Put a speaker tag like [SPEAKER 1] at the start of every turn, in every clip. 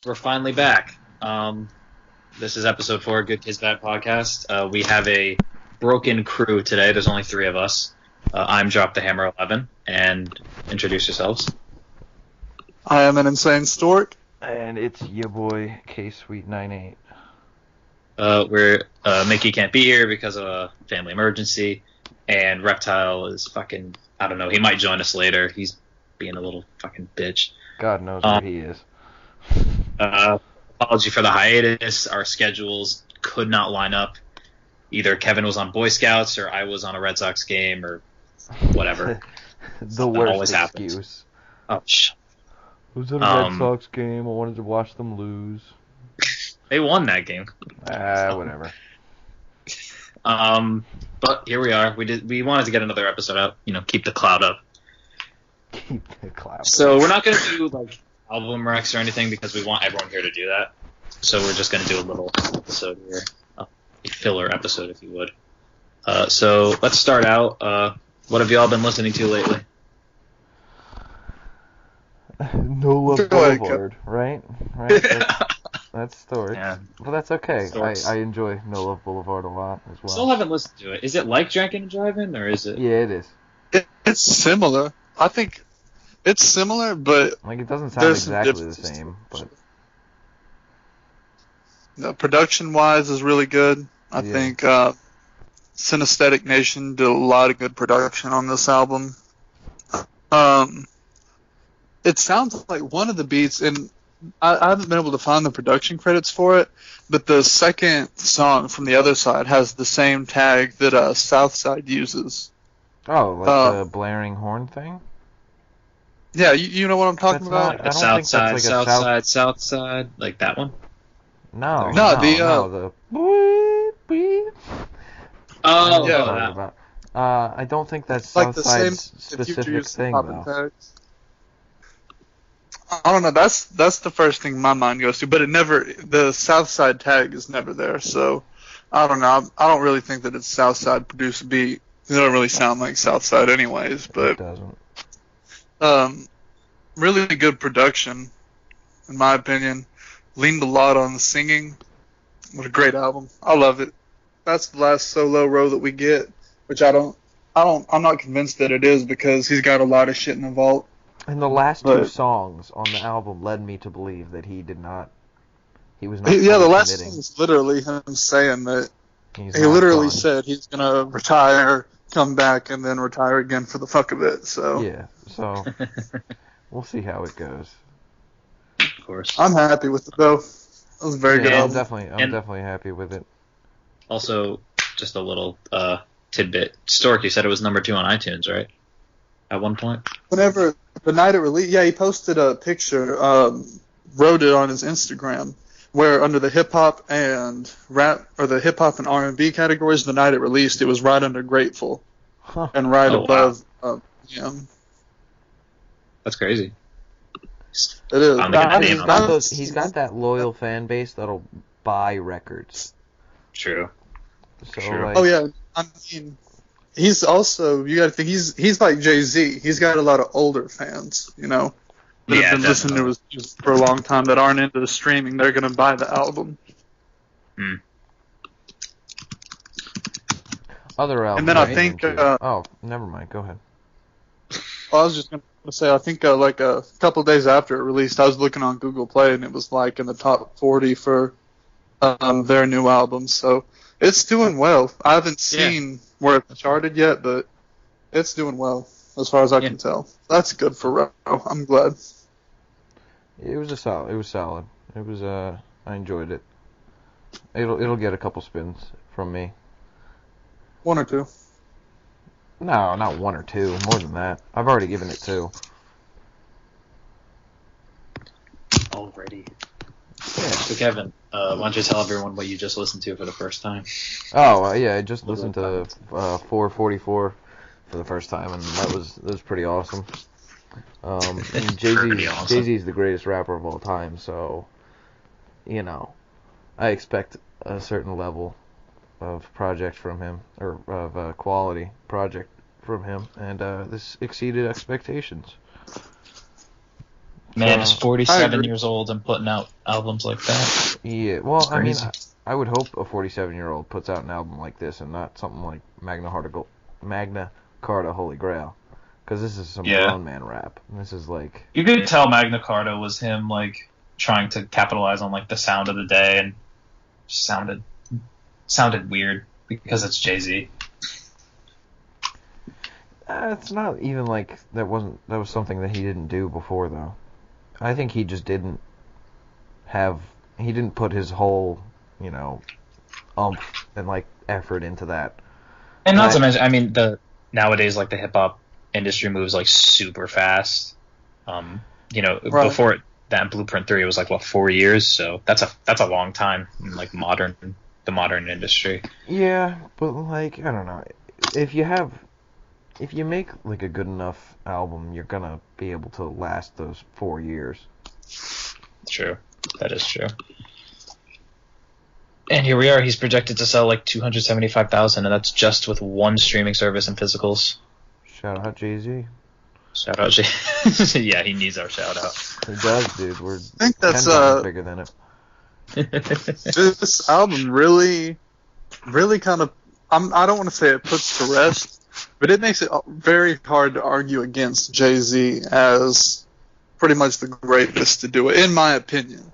[SPEAKER 1] We're finally back. This is episode 4 of Good Kids Bad Podcast. We have a broken crew today. There's only 3 of us. I'm Drop the Hammer 11, and introduce yourselves.
[SPEAKER 2] I am an insane stork.
[SPEAKER 3] And it's your boy K-Sweet98.
[SPEAKER 1] Mickey can't be here because of a family emergency, and Reptile is fucking, I don't know, he might join us later. He's being a little fucking bitch.
[SPEAKER 3] God knows where he is.
[SPEAKER 1] Apology for the hiatus. Our schedules could not line up. Either Kevin was on Boy Scouts or I was on a Red Sox game or whatever.
[SPEAKER 3] The worst excuse.
[SPEAKER 1] Oh,
[SPEAKER 3] I was at a Red Sox game. I wanted to watch them lose.
[SPEAKER 1] They won that game.
[SPEAKER 3] Whatever.
[SPEAKER 1] But here we are. We wanted to get another episode out. Keep the cloud up.
[SPEAKER 3] Keep the cloud.
[SPEAKER 1] So we're not going to do like album recs or anything because we want everyone here to do that. So we're just going to do a little episode here, a filler episode, if you would. So let's start out. What have you all been listening to lately?
[SPEAKER 3] No Love Boulevard, right? That's story.
[SPEAKER 1] Yeah.
[SPEAKER 3] Well, that's okay.
[SPEAKER 1] Storks.
[SPEAKER 3] I enjoy No Love Boulevard a lot as well.
[SPEAKER 1] Still haven't listened to it. Is it like Drinking and Driving, or is it?
[SPEAKER 3] Yeah, it is.
[SPEAKER 2] It's similar. I think it's similar, but
[SPEAKER 3] Like, it doesn't sound exactly the same, but
[SPEAKER 2] production-wise is really good. I think Synesthetic Nation did a lot of good production on this album. It sounds like one of the beats, and I haven't been able to find the production credits for it, but the second song from the other side has the same tag that Southside uses.
[SPEAKER 3] Oh, like the blaring horn thing?
[SPEAKER 2] Yeah, you know what I'm talking about?
[SPEAKER 1] The Southside, like that one?
[SPEAKER 3] No,
[SPEAKER 2] the
[SPEAKER 1] Oh,
[SPEAKER 2] yeah.
[SPEAKER 3] I don't think that's
[SPEAKER 2] like the same
[SPEAKER 3] specific thing, though.
[SPEAKER 2] Tags. I don't know. That's the first thing my mind goes to, but the Southside tag is never there. So I don't know. I don't really think that it's Southside produced beat. It doesn't really sound like Southside, anyways. But
[SPEAKER 3] it doesn't.
[SPEAKER 2] Really good production, in my opinion. Leaned a lot on the singing. What a great album! I love it. That's the last solo row that we get, which I'm not convinced that it is because he's got a lot of shit in the vault.
[SPEAKER 3] And the last 2 songs on the album led me to believe that he was not.
[SPEAKER 2] Yeah, the last song is literally him saying that he literally said he's gonna retire, come back, and then retire again for the fuck of it. So
[SPEAKER 3] yeah, so we'll see how it goes.
[SPEAKER 1] Of course,
[SPEAKER 2] I'm happy with it though. It was a very good album.
[SPEAKER 3] I'm definitely happy with it.
[SPEAKER 1] Also, just a little tidbit. Stork, you said it was number 2 on iTunes, right? At one point?
[SPEAKER 2] Whenever the night it released, he posted a picture, wrote it on his Instagram, where under the hip hop and rap, or the hip hop and R&B categories, the night it released, it was right under Grateful, and right above.
[SPEAKER 1] Wow. That's crazy.
[SPEAKER 2] It is.
[SPEAKER 3] He's got that loyal fan base that'll buy records.
[SPEAKER 1] True.
[SPEAKER 3] So,
[SPEAKER 1] True.
[SPEAKER 3] Like,
[SPEAKER 2] oh yeah, I mean, he's also, you got to think he's like Jay-Z. He's got a lot of older fans, that have been listening to his music for a long time that aren't into the streaming. They're gonna buy the album.
[SPEAKER 3] Other albums.
[SPEAKER 2] And then I think.
[SPEAKER 3] Never mind. Go ahead.
[SPEAKER 2] I was just gonna say, I think like a couple days after it released, I was looking on Google Play and it was like in the top 40 for their new album. So it's doing well. I haven't seen where it's charted yet, but it's doing well as far as I can tell. That's good for Ro. I'm glad.
[SPEAKER 3] It was solid. It was I enjoyed it. It'll get a couple spins from me.
[SPEAKER 2] 1 or 2.
[SPEAKER 3] No, not 1 or 2. More than that. I've already given it 2.
[SPEAKER 1] Already. Yeah. So Kevin, why don't you tell everyone what you just listened to for the first time?
[SPEAKER 3] I just listened to 444 for the first time, and that was pretty awesome. And Jay-Z's the greatest rapper of all time, so I expect a certain level of project from him, or of quality project from him, and this exceeded expectations.
[SPEAKER 1] Man is
[SPEAKER 3] So,
[SPEAKER 1] 47 years old and putting out albums like that.
[SPEAKER 3] yeah, well,
[SPEAKER 1] It's
[SPEAKER 3] I mean,
[SPEAKER 1] crazy.
[SPEAKER 3] I would hope a 47-year-old puts out an album like this and not something like Magna Carta Holy Grail, because this is some grown man rap. This is like,
[SPEAKER 1] You could tell Magna Carta was him like trying to capitalize on like the sound of the day, and just sounded weird because it's Jay-Z.
[SPEAKER 3] it's not even like that was something that he didn't do before though. I think he just didn't put his whole, umph and like effort into that.
[SPEAKER 1] And not to mention, I mean, nowadays like the hip hop industry moves like super fast.
[SPEAKER 2] Right.
[SPEAKER 1] Before that Blueprint 3, it was like 4 years, so that's a long time in like the modern industry.
[SPEAKER 3] Yeah, but like I don't know, if you make like a good enough album, you're gonna be able to last those 4 years.
[SPEAKER 1] True, that is true. And here we are. He's projected to sell like 275,000, and that's just with one streaming service and physicals.
[SPEAKER 3] Shout out Jay-Z.
[SPEAKER 1] Shout out Jay. Yeah, he needs our shout out.
[SPEAKER 3] He does, dude. We're
[SPEAKER 2] I think
[SPEAKER 3] 10
[SPEAKER 2] that's
[SPEAKER 3] times bigger than it.
[SPEAKER 2] this album really kind of, I don't want to say it puts to rest, but it makes it very hard to argue against Jay-Z as pretty much the greatest to do it, in my opinion.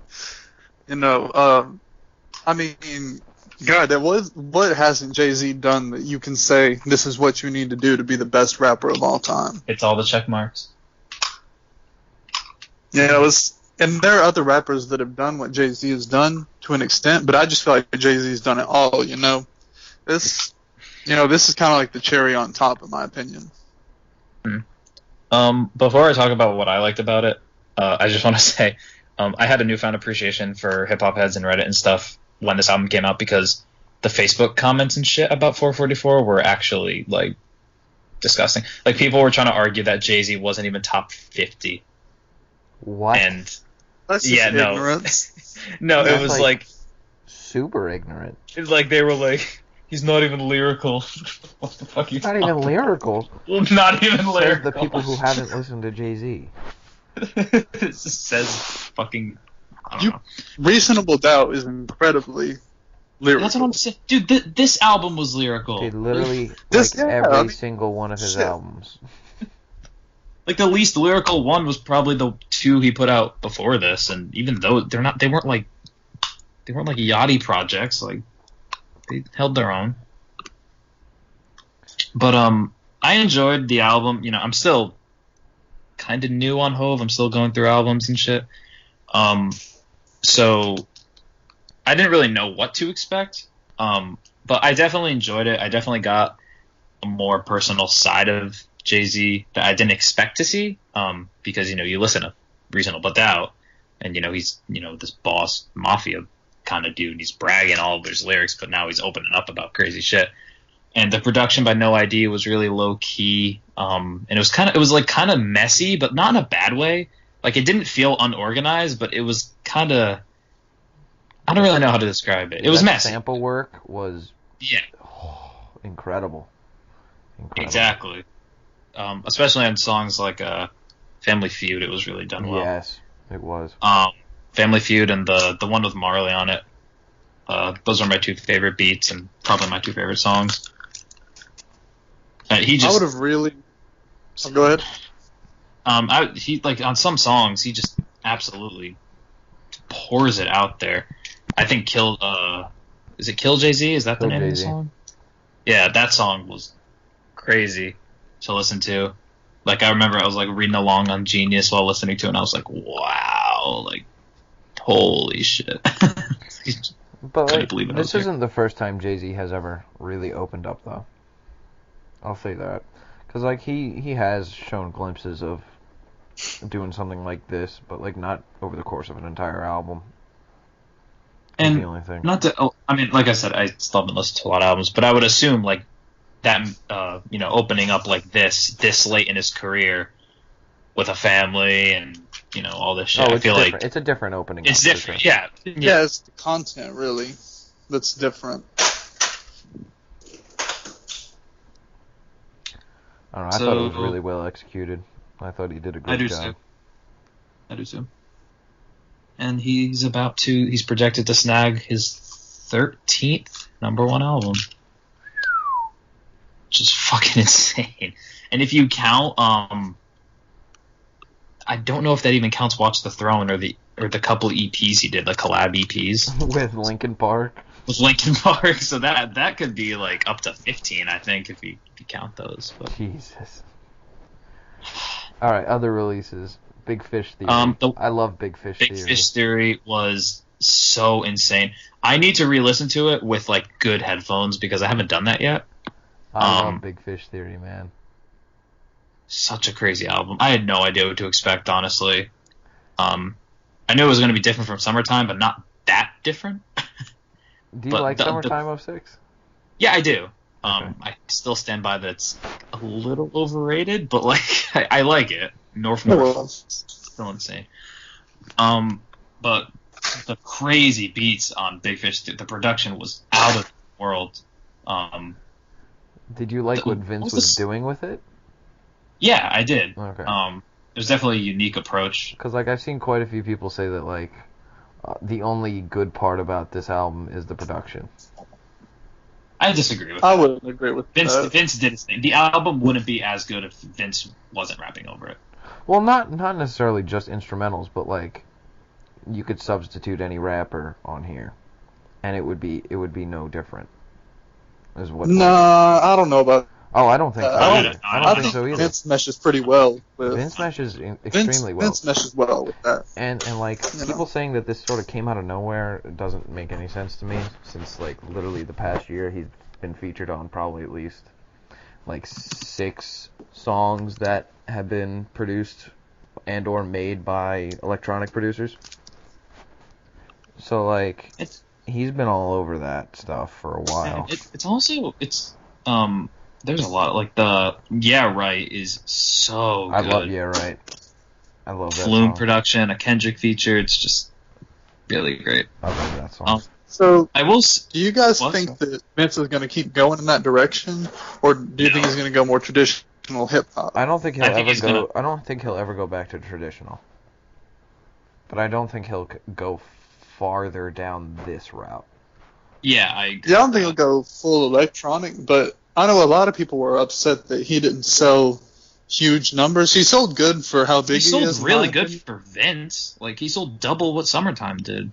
[SPEAKER 2] I mean, God, what hasn't Jay-Z done that you can say this is what you need to do to be the best rapper of all time?
[SPEAKER 1] It's all the check marks.
[SPEAKER 2] And there are other rappers that have done what Jay-Z has done to an extent, but I just feel like Jay-Z's done it all, This is kind of like the cherry on top, in my opinion.
[SPEAKER 1] Before I talk about what I liked about it, I just want to say I had a newfound appreciation for hip-hop heads and Reddit and stuff when this album came out, because the Facebook comments and shit about 444 were actually, like, disgusting. Like, people were trying to argue that Jay-Z wasn't even top 50.
[SPEAKER 3] What?
[SPEAKER 1] And
[SPEAKER 2] That's just ignorance.
[SPEAKER 1] No, it was like
[SPEAKER 3] super ignorant.
[SPEAKER 1] It's like they were like, he's not even lyrical. What the fuck?
[SPEAKER 3] Not even lyrical.
[SPEAKER 1] Not even lyrical.
[SPEAKER 3] The people who haven't listened to Jay-Z.
[SPEAKER 1] It just says fucking. I don't know.
[SPEAKER 2] Reasonable Doubt is incredibly lyrical.
[SPEAKER 1] That's what I'm saying, dude. This album was lyrical.
[SPEAKER 3] Dude, literally,
[SPEAKER 2] every
[SPEAKER 3] single one of his albums.
[SPEAKER 1] Like the least lyrical one was probably the two he put out before this, and even though they weren't like Yachty projects, like they held their own. But I enjoyed the album. I'm still kind of new on Hove. I'm still going through albums and shit. So I didn't really know what to expect. But I definitely enjoyed it. I definitely got a more personal side of Jay-Z that I didn't expect to see. Because you listen to Reasonable Doubt, and he's this boss mafia kind of dude. He's bragging all of his lyrics, but now he's opening up about crazy shit. And the production by No ID was really low key. And it was kind of messy, but not in a bad way. Like, it didn't feel unorganized, but it was kind of, I don't really know how to describe it. It was messy.
[SPEAKER 3] Sample work was incredible.
[SPEAKER 1] Exactly. Especially on songs like Family Feud, it was really done well.
[SPEAKER 3] Yes, it was.
[SPEAKER 1] Family Feud and the one with Marley on it. Those are my two favorite beats and probably my two favorite songs. I would have
[SPEAKER 2] really. Go ahead.
[SPEAKER 1] He like on some songs he just absolutely pours it out there. I think is it Kill Jay-Z? Is that the name of the song? Yeah, that song was crazy to listen to. Like, I remember I was like reading along on Genius while listening to it, and I was like, wow, like holy shit.
[SPEAKER 3] But like, this isn't the first time Jay-Z has ever really opened up, though. I'll say that. Because, like, he has shown glimpses of doing something like this, but, like, not over the course of an entire album. That's
[SPEAKER 1] and
[SPEAKER 3] the only thing.
[SPEAKER 1] Like I said, I still haven't listened to a lot of albums, but I would assume, like, that, opening up like this late in his career with a family and, all this shit. I feel
[SPEAKER 3] different. It's a different opening.
[SPEAKER 1] It's different, yeah.
[SPEAKER 2] Yeah, it's the content, really, that's different.
[SPEAKER 3] I don't know. I thought it was really well executed. I thought he did a good job.
[SPEAKER 1] Too. I do too. And he's projected to snag his 13th #1 album. Which is fucking insane. And if you count, I don't know if that even counts Watch the Throne or the couple EPs he did, the collab EPs.
[SPEAKER 3] With Linkin Park.
[SPEAKER 1] With Linkin Park, so that could be like up to 15, I think, if you count those. But.
[SPEAKER 3] Jesus. Alright, other releases. Big Fish Theory. I love Big Fish Theory.
[SPEAKER 1] Big Fish Theory was so insane. I need to re-listen to it with like good headphones because I haven't done that yet.
[SPEAKER 3] I love Big Fish Theory, man.
[SPEAKER 1] Such a crazy album. I had no idea what to expect, honestly. I knew it was going to be different from Summertime, but not that different.
[SPEAKER 3] Do you like Summertime 06?
[SPEAKER 1] Yeah, I do.
[SPEAKER 3] Okay.
[SPEAKER 1] I still stand by that it's a little overrated, but like I like it. North still insane. But the crazy beats on Big Fish, the production was out of the world.
[SPEAKER 3] Did you like what Vince was doing with it?
[SPEAKER 1] Yeah, I did.
[SPEAKER 3] Okay.
[SPEAKER 1] It was definitely a unique approach.
[SPEAKER 3] Because like I've seen quite a few people say that like the only good part about this album is the production.
[SPEAKER 1] I disagree with that.
[SPEAKER 2] I wouldn't agree with that.
[SPEAKER 1] Vince did his thing. The album wouldn't be as good if Vince wasn't rapping over it.
[SPEAKER 3] Well, not necessarily just instrumentals, but like you could substitute any rapper on here, and it would be no different. Is what?
[SPEAKER 2] Nah, I don't know about.
[SPEAKER 3] Oh, I don't think so. I don't think so either.
[SPEAKER 2] Vince meshes pretty well with.
[SPEAKER 3] Vince meshes extremely well.
[SPEAKER 2] Vince meshes well with that.
[SPEAKER 3] And like people saying that this sort of came out of nowhere doesn't make any sense to me, since like literally the past year he's been featured on probably at least like 6 songs that have been produced and or made by electronic producers. So like he's been all over that stuff for a while.
[SPEAKER 1] There's a lot, like the Yeah Right is so good.
[SPEAKER 3] I love Yeah Right. I love that
[SPEAKER 1] Flume
[SPEAKER 3] song.
[SPEAKER 1] production, a Kendrick feature, it's just really great.
[SPEAKER 3] I love that song.
[SPEAKER 2] So,
[SPEAKER 1] I will.
[SPEAKER 2] Do you guys think that Vince is going to keep going in that direction, or do you think he's going to go more traditional hip hop?
[SPEAKER 3] I don't think he'll ever go back to traditional. But I don't think he'll go farther down this route.
[SPEAKER 1] Yeah, I agree.
[SPEAKER 2] Yeah, I don't think he'll go full electronic, but I know a lot of people were upset that he didn't sell huge numbers. He sold good for how big he is.
[SPEAKER 1] He sold really good for Vince. Like, he sold double what Summertime did.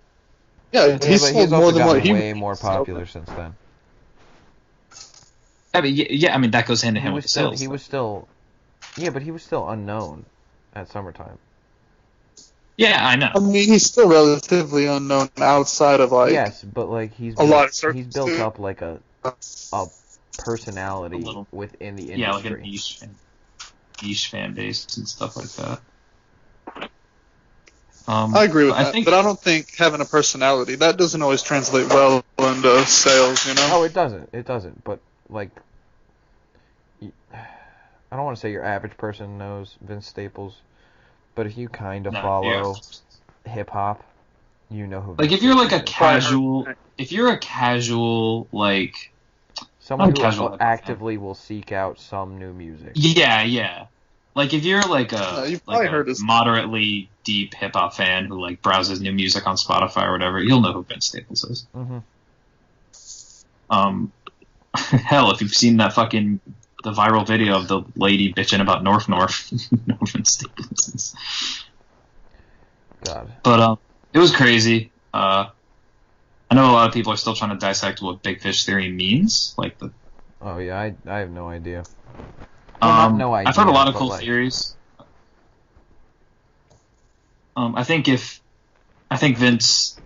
[SPEAKER 2] Yeah, he sold more than what he...
[SPEAKER 3] way more popular since then.
[SPEAKER 1] I mean, that goes hand in hand with sales.
[SPEAKER 3] He was still unknown at Summertime.
[SPEAKER 1] Yeah, I know.
[SPEAKER 2] I mean, he's still relatively unknown outside of, like...
[SPEAKER 3] Yes, but, like, he's built up, like, a personality within the industry.
[SPEAKER 1] Yeah, like a niche fan base and stuff like that.
[SPEAKER 2] I agree with that, but I don't think having a personality, that doesn't always translate well into sales, you know?
[SPEAKER 3] Oh, it doesn't, but, like, I don't want to say your average person knows Vince Staples, but if you kind of follow hip-hop, you know who Vince
[SPEAKER 1] if you're, like,
[SPEAKER 3] Staples
[SPEAKER 1] if you're a casual, like...
[SPEAKER 3] Someone who actively will seek out some new music.
[SPEAKER 1] Yeah. Like, if you're, like, a moderately deep hip-hop fan who, like, browses new music on Spotify or whatever, you'll know who Vince Staples is.
[SPEAKER 3] Mm-hmm.
[SPEAKER 1] Hell, if you've seen that the viral video of the lady bitching about North, you know who Vince Staples is.
[SPEAKER 3] God.
[SPEAKER 1] But, it was crazy. I know a lot of people are still trying to dissect what Big Fish Theory means.
[SPEAKER 3] Oh, yeah, I have no idea.
[SPEAKER 1] No idea. I've heard a lot of cool theories. I think Vince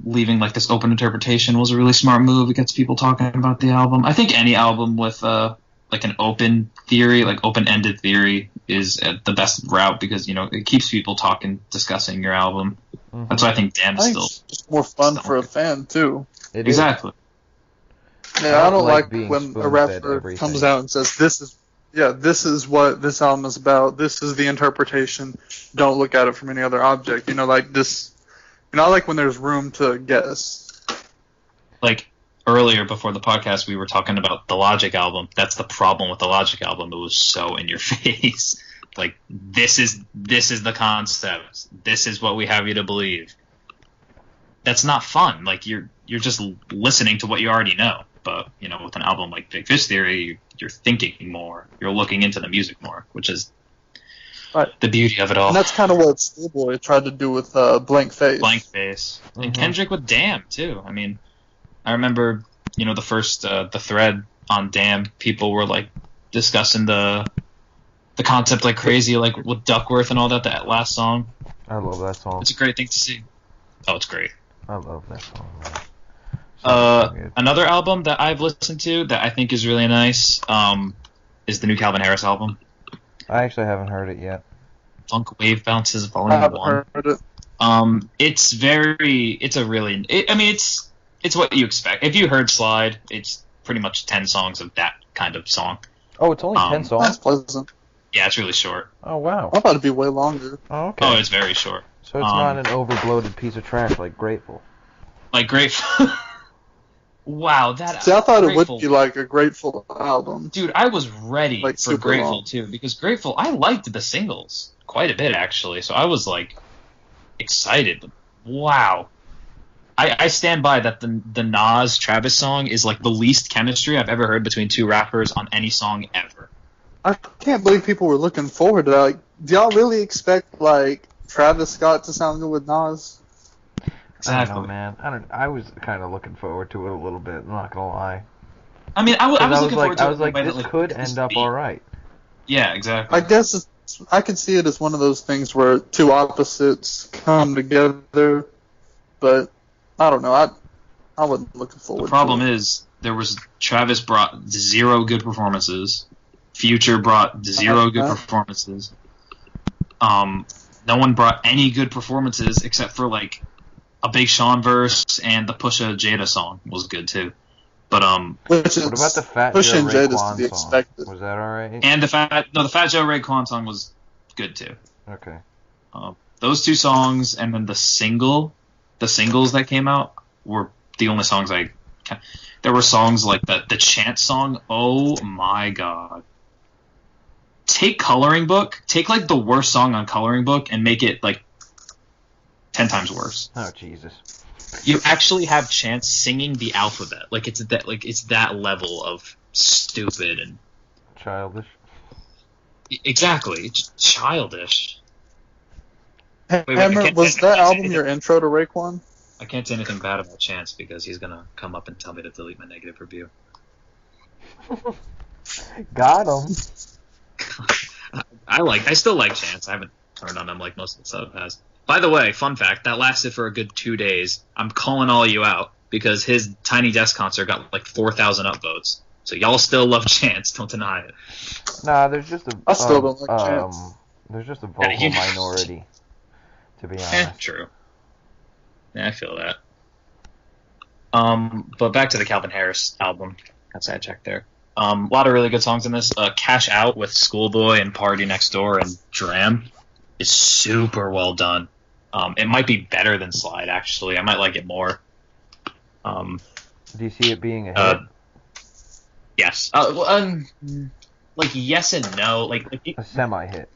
[SPEAKER 1] leaving like this open interpretation was a really smart move. It gets people talking about the album. I think any album with like an open theory, like open-ended theory, is the best route because it keeps people talking, discussing your album. Mm-hmm. That's why I think Damn is still.
[SPEAKER 2] It's just more fun for a fan too.
[SPEAKER 1] Exactly.
[SPEAKER 2] Yeah, I don't like when a rapper comes out and says this is what this album is about. This is the interpretation. Don't look at it from any other object. Like this. I like when there's room to guess.
[SPEAKER 1] Like earlier before the podcast, we were talking about the Logic album. That's the problem with the Logic album. It was so in your face. Like, this is the concept. This is what we have you to believe. That's not fun. Like, you're just listening to what you already know. But, you know, with an album like Big Fish Theory, you're thinking more. You're looking into the music more, which is the beauty of it all.
[SPEAKER 2] And that's kind of what Schoolboy tried to do with Blank Face.
[SPEAKER 1] Blank Face. Mm-hmm. And Kendrick with Damn, too. I mean, I remember, you know, the first, the thread on Damn, people were, like, discussing the concept like crazy, like with Duckworth and all that last song.
[SPEAKER 3] I love that song.
[SPEAKER 1] It's a great thing to see. Oh, it's great.
[SPEAKER 3] I love that song, man.
[SPEAKER 1] Another album that I've listened to that I think is really nice is the new Calvin Harris album.
[SPEAKER 3] I actually haven't heard it yet.
[SPEAKER 1] Funk Wave Bounces Volume 1.
[SPEAKER 2] I haven't heard it.
[SPEAKER 1] It's what you expect. If you heard Slide, it's pretty much 10 songs of that kind of song.
[SPEAKER 3] Oh, it's only 10 songs?
[SPEAKER 2] That's pleasant.
[SPEAKER 1] Yeah, it's really short.
[SPEAKER 3] Oh, wow.
[SPEAKER 2] I thought it'd be way longer.
[SPEAKER 3] Oh, okay.
[SPEAKER 1] Oh, it's very short.
[SPEAKER 3] So it's not an overbloated piece of trash like Grateful.
[SPEAKER 1] Like Grateful. Wow,
[SPEAKER 2] See, I thought Grateful, it would be like a Grateful album.
[SPEAKER 1] Dude, I was ready
[SPEAKER 2] like
[SPEAKER 1] for Grateful too, because Grateful, I liked the singles quite a bit actually, so I was like excited. Wow. I stand by that the Nas Travis song is like the least chemistry I've ever heard between two rappers on any song ever.
[SPEAKER 2] I can't believe people were looking forward to that. Like, do y'all really expect like Travis Scott to sound good with Nas?
[SPEAKER 1] Exactly.
[SPEAKER 3] I don't know, man. I was kind of looking forward to it a little bit. I'm not gonna lie.
[SPEAKER 1] I mean, I was looking forward to it.
[SPEAKER 3] I was like, this could end up all right.
[SPEAKER 1] Yeah, exactly.
[SPEAKER 2] I guess I could see it as one of those things where two opposites come together, but I don't know. I wasn't looking forward to it.
[SPEAKER 1] The problem is Travis brought 0 good performances. Future brought 0 good performances. No one brought any good performances except for like a Big Sean verse and the Pusha Jada song was good too. But
[SPEAKER 2] what
[SPEAKER 3] about the Fat
[SPEAKER 2] Pusha and
[SPEAKER 3] Joe
[SPEAKER 2] Jada's to be expected.
[SPEAKER 3] Was that alright?
[SPEAKER 1] And the Fat Joe Raekwon song was good too.
[SPEAKER 3] Okay.
[SPEAKER 1] Those 2 songs and then the singles that came out were the only songs there were songs like the Chant song. Oh my god. Take Coloring Book, take like the worst song on Coloring Book and make it like 10 times worse.
[SPEAKER 3] Oh Jesus!
[SPEAKER 1] You actually have Chance singing the alphabet, like it's that level of stupid and
[SPEAKER 3] childish.
[SPEAKER 1] Exactly, it's childish.
[SPEAKER 2] Hammer, was that album your intro to Raekwon?
[SPEAKER 1] I can't say anything bad about Chance because he's gonna come up and tell me to delete my negative review.
[SPEAKER 3] Got him.
[SPEAKER 1] I still like Chance. I haven't turned on him like most of the stuff has. By the way, fun fact, that lasted for a good 2 days. I'm calling all you out because his Tiny Desk concert got like 4,000 upvotes. So y'all still love Chance, don't deny it.
[SPEAKER 3] Nah, there's just
[SPEAKER 2] I still don't like Chance.
[SPEAKER 3] There's just a vocal minority, to be honest.
[SPEAKER 1] True. Yeah, I feel that. But back to the Calvin Harris album. Got sidetracked there. A lot of really good songs in this. Cash Out with Schoolboy and Party Next Door and Dram is super well done. It might be better than Slide, actually. I might like it more.
[SPEAKER 3] Do you see it being a hit?
[SPEAKER 1] Yes. Like, yes and no. Like
[SPEAKER 3] a semi-hit.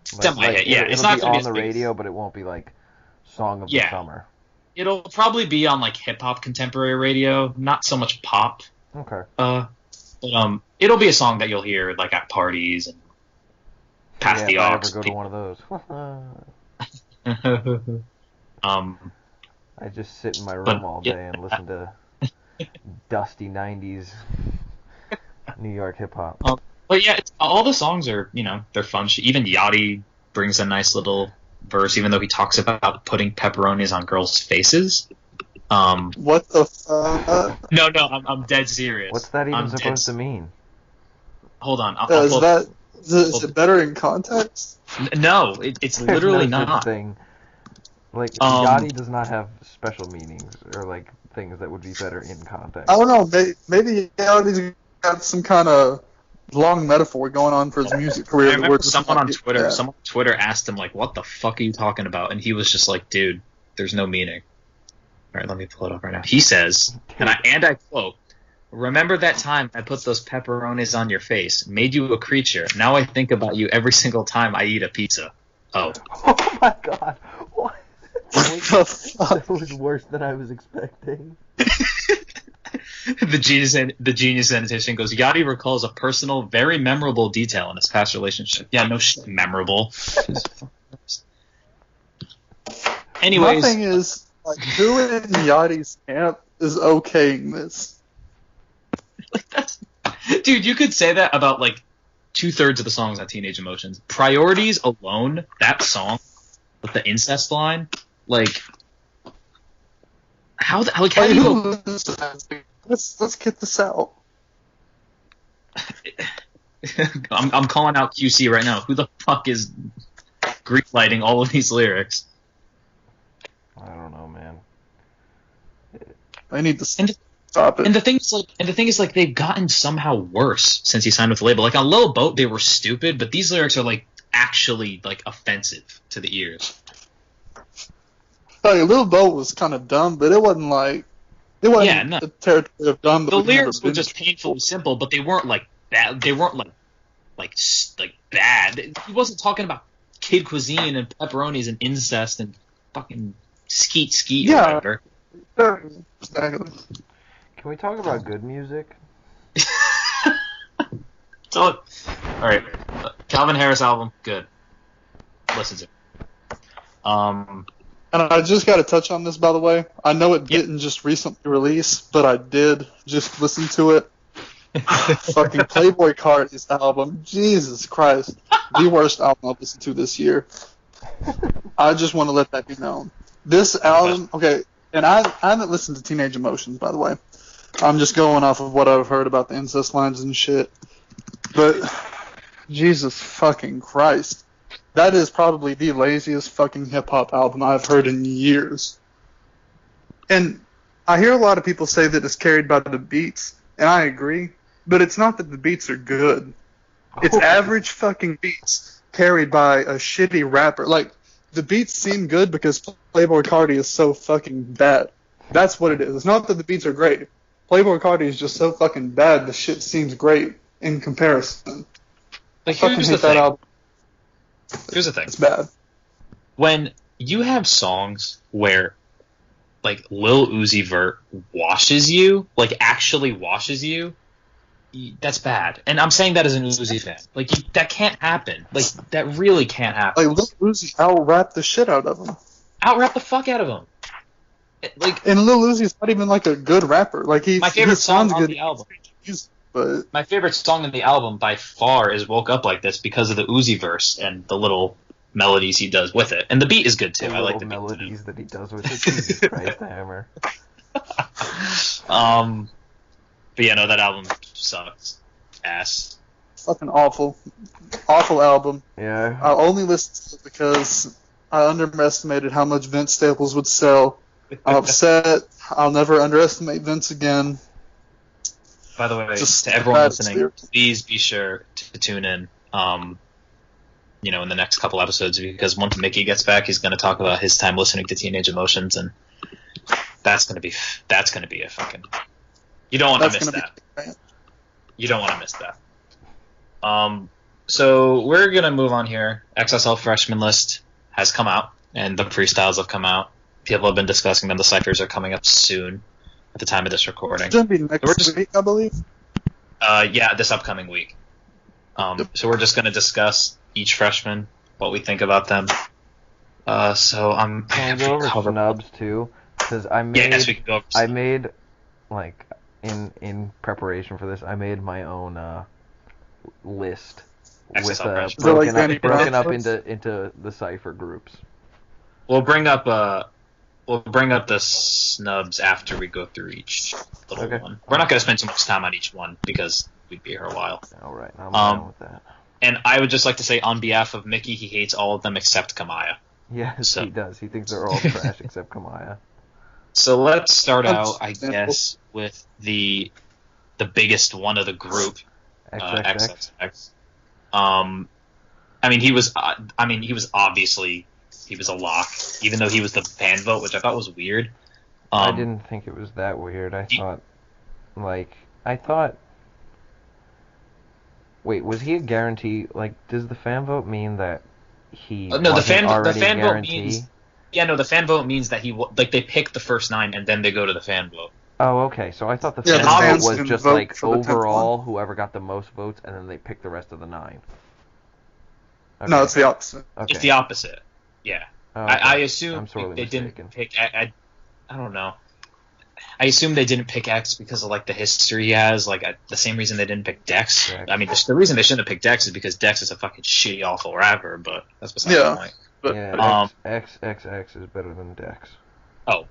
[SPEAKER 1] Semi-hit, yeah.
[SPEAKER 3] It's not going to be on the radio, but it won't be like Song of the Summer.
[SPEAKER 1] It'll probably be on like hip-hop contemporary radio, not so much pop.
[SPEAKER 3] Okay.
[SPEAKER 1] But it'll be a song that you'll hear like at parties and past the aux.
[SPEAKER 3] If I ever go to one of those. I just sit in my room all day and listen to dusty 90s New York hip-hop.
[SPEAKER 1] But yeah, all the songs are, they're fun. Even Yachty brings a nice little verse, even though he talks about putting pepperonis on girls' faces.
[SPEAKER 2] What the fuck?
[SPEAKER 1] No, I'm dead serious.
[SPEAKER 3] What's that even supposed to mean?
[SPEAKER 1] Hold on.
[SPEAKER 2] Is it better in context?
[SPEAKER 1] No, it's literally
[SPEAKER 3] no
[SPEAKER 1] not.
[SPEAKER 3] Thing. Like, Yachty does not have special meanings or like things that would be better in context.
[SPEAKER 2] I don't know. Maybe Yachty's got some kind of long metaphor going on for his music career.
[SPEAKER 1] I remember someone on Twitter asked him like, "What the fuck are you talking about?" And he was just like, "Dude, there's no meaning." All right, let me pull it up right now. He says, and I quote, Remember that time I put those pepperonis on your face, made you a creature. Now I think about you every single time I eat a pizza. Oh.
[SPEAKER 3] Oh my god. What?
[SPEAKER 2] What
[SPEAKER 3] That was worse than I was expecting.
[SPEAKER 1] The genius annotation goes, Yachty recalls a personal, very memorable detail in his past relationship. Yeah, no shit, memorable. Anyways.
[SPEAKER 2] My thing is, like, who in Yachty's camp is okaying this?
[SPEAKER 1] Dude, you could say that about, like, 2/3 of the songs on Teenage Emotions. Priorities alone, that song, with the incest line, like... How do you...
[SPEAKER 2] Let's get this out.
[SPEAKER 1] I'm calling out QC right now. Who the fuck is Greek lighting all of these lyrics?
[SPEAKER 3] I don't know, man.
[SPEAKER 2] I need to stop it.
[SPEAKER 1] And the thing is, like, they've gotten somehow worse since he signed with the label. Like, on Lil Boat, they were stupid, but these lyrics are, like, actually, like, offensive to the ears.
[SPEAKER 2] Like, Lil Boat was kind of dumb, but it wasn't like... It wasn't the territory of dumb.
[SPEAKER 1] The lyrics were just painfully simple, but they weren't, like, bad. They weren't, like bad. He wasn't talking about kid cuisine and pepperonis and incest and fucking skeet or whatever.
[SPEAKER 2] Exactly.
[SPEAKER 3] Can we talk about good music?
[SPEAKER 1] All right, Calvin Harris album, good. Listen to it.
[SPEAKER 2] And I just got to touch on this, by the way. I know it didn't just recently release, but I did just listen to it. Fucking Playboy Cardi's album. Jesus Christ. The worst album I've listened to this year. I just want to let that be known. This album, okay, and I haven't listened to Teenage Emotions, by the way. I'm just going off of what I've heard about the incest lines and shit. But, Jesus fucking Christ. That is probably the laziest fucking hip-hop album I've heard in years. And I hear a lot of people say that it's carried by the beats, and I agree, but it's not that the beats are good. It's average fucking beats carried by a shitty rapper. Like, the beats seem good because Playboy Cardi is so fucking bad. That's what it is. It's not that the beats are great. Playboy Cardi is just so fucking bad, the shit seems great in comparison.
[SPEAKER 1] Like, here's the thing. Here's the thing.
[SPEAKER 2] It's bad.
[SPEAKER 1] When you have songs where, like, Lil Uzi Vert washes you, like, actually washes you, that's bad. And I'm saying that as an Uzi fan. Like, that can't happen. Like, that really can't happen.
[SPEAKER 2] Like, Lil Uzi out-rap the shit out of him.
[SPEAKER 1] Out-rap the fuck out of him. Like,
[SPEAKER 2] and Lil Uzi's not even, like, a good rapper. Like,
[SPEAKER 1] my favorite song on
[SPEAKER 2] good.
[SPEAKER 1] The album.
[SPEAKER 2] But
[SPEAKER 1] my favorite song in the album by far is "Woke Up Like This" because of the Uzi verse and the little melodies he does with it, and the beat is good too. I like the
[SPEAKER 3] melodies that he does with it. Jesus Christ, hammer.
[SPEAKER 1] But yeah, no, that album sucks. Ass.
[SPEAKER 2] Fucking awful album.
[SPEAKER 3] Yeah.
[SPEAKER 2] I only listened to it because I underestimated how much Vince Staples would sell. I'm upset. I'll never underestimate Vince again.
[SPEAKER 1] By the way, to everyone listening, please be sure to tune in, in the next couple episodes, because once Mickey gets back, he's going to talk about his time listening to Teenage Emotions, and that's going to be a fucking... You don't want to miss that. You don't want to miss that. So we're going to move on here. XSL freshman list has come out, and the freestyles have come out. People have been discussing them. The ciphers are coming up soon. At the time of this recording.
[SPEAKER 2] It's going to be next week, I believe.
[SPEAKER 1] Yeah, this upcoming week. So we're just going to discuss each freshman, what we think about them. So I'm...
[SPEAKER 3] Can we go over SNUBS too? Because I made, like, in preparation for this, I made my own list with broken up into the cipher groups.
[SPEAKER 1] We'll bring up the SNUBS after we go through each little one. We're not going to spend too much time on each one because we'd be here a while.
[SPEAKER 3] All right, I'm down with that.
[SPEAKER 1] And I would just like to say, on behalf of Mickey, he hates all of them except Kamaya.
[SPEAKER 3] Yes, he does. He thinks they're all trash except Kamaya.
[SPEAKER 1] So let's start out, I guess, with the biggest one of the group, XXX. He was obviously. He was a lock, even though he was the fan vote, which I thought was weird.
[SPEAKER 3] I didn't think it was that weird. I I thought. Wait, was he a guarantee? Like, does the fan vote mean that he
[SPEAKER 1] no, the fan vote
[SPEAKER 3] means.
[SPEAKER 1] Yeah, no, the fan vote means that they pick the first 9 and then they go to the fan vote.
[SPEAKER 3] Oh, okay. So I thought the
[SPEAKER 2] Yeah,
[SPEAKER 3] fan
[SPEAKER 2] the
[SPEAKER 3] vote was
[SPEAKER 2] fans
[SPEAKER 3] just
[SPEAKER 2] can vote
[SPEAKER 3] like
[SPEAKER 2] for the 10th
[SPEAKER 3] overall
[SPEAKER 2] one.
[SPEAKER 3] whoever got the most votes, and then they pick the rest of the 9. Okay.
[SPEAKER 2] No, it's the opposite.
[SPEAKER 3] Okay.
[SPEAKER 1] It's the opposite. Yeah.
[SPEAKER 3] Oh, okay.
[SPEAKER 1] I assume
[SPEAKER 3] I'm sorely
[SPEAKER 1] they
[SPEAKER 3] mistaken.
[SPEAKER 1] didn't pick. I don't know. I assume they didn't pick X because of like the history he has. Like the same reason they didn't pick Dex.
[SPEAKER 3] Dex.
[SPEAKER 1] I mean, the reason they shouldn't have picked Dex is because Dex is a fucking shitty, awful rapper. But that's beside the point.
[SPEAKER 2] But
[SPEAKER 3] Yeah, XXX is better than Dex.
[SPEAKER 1] Oh,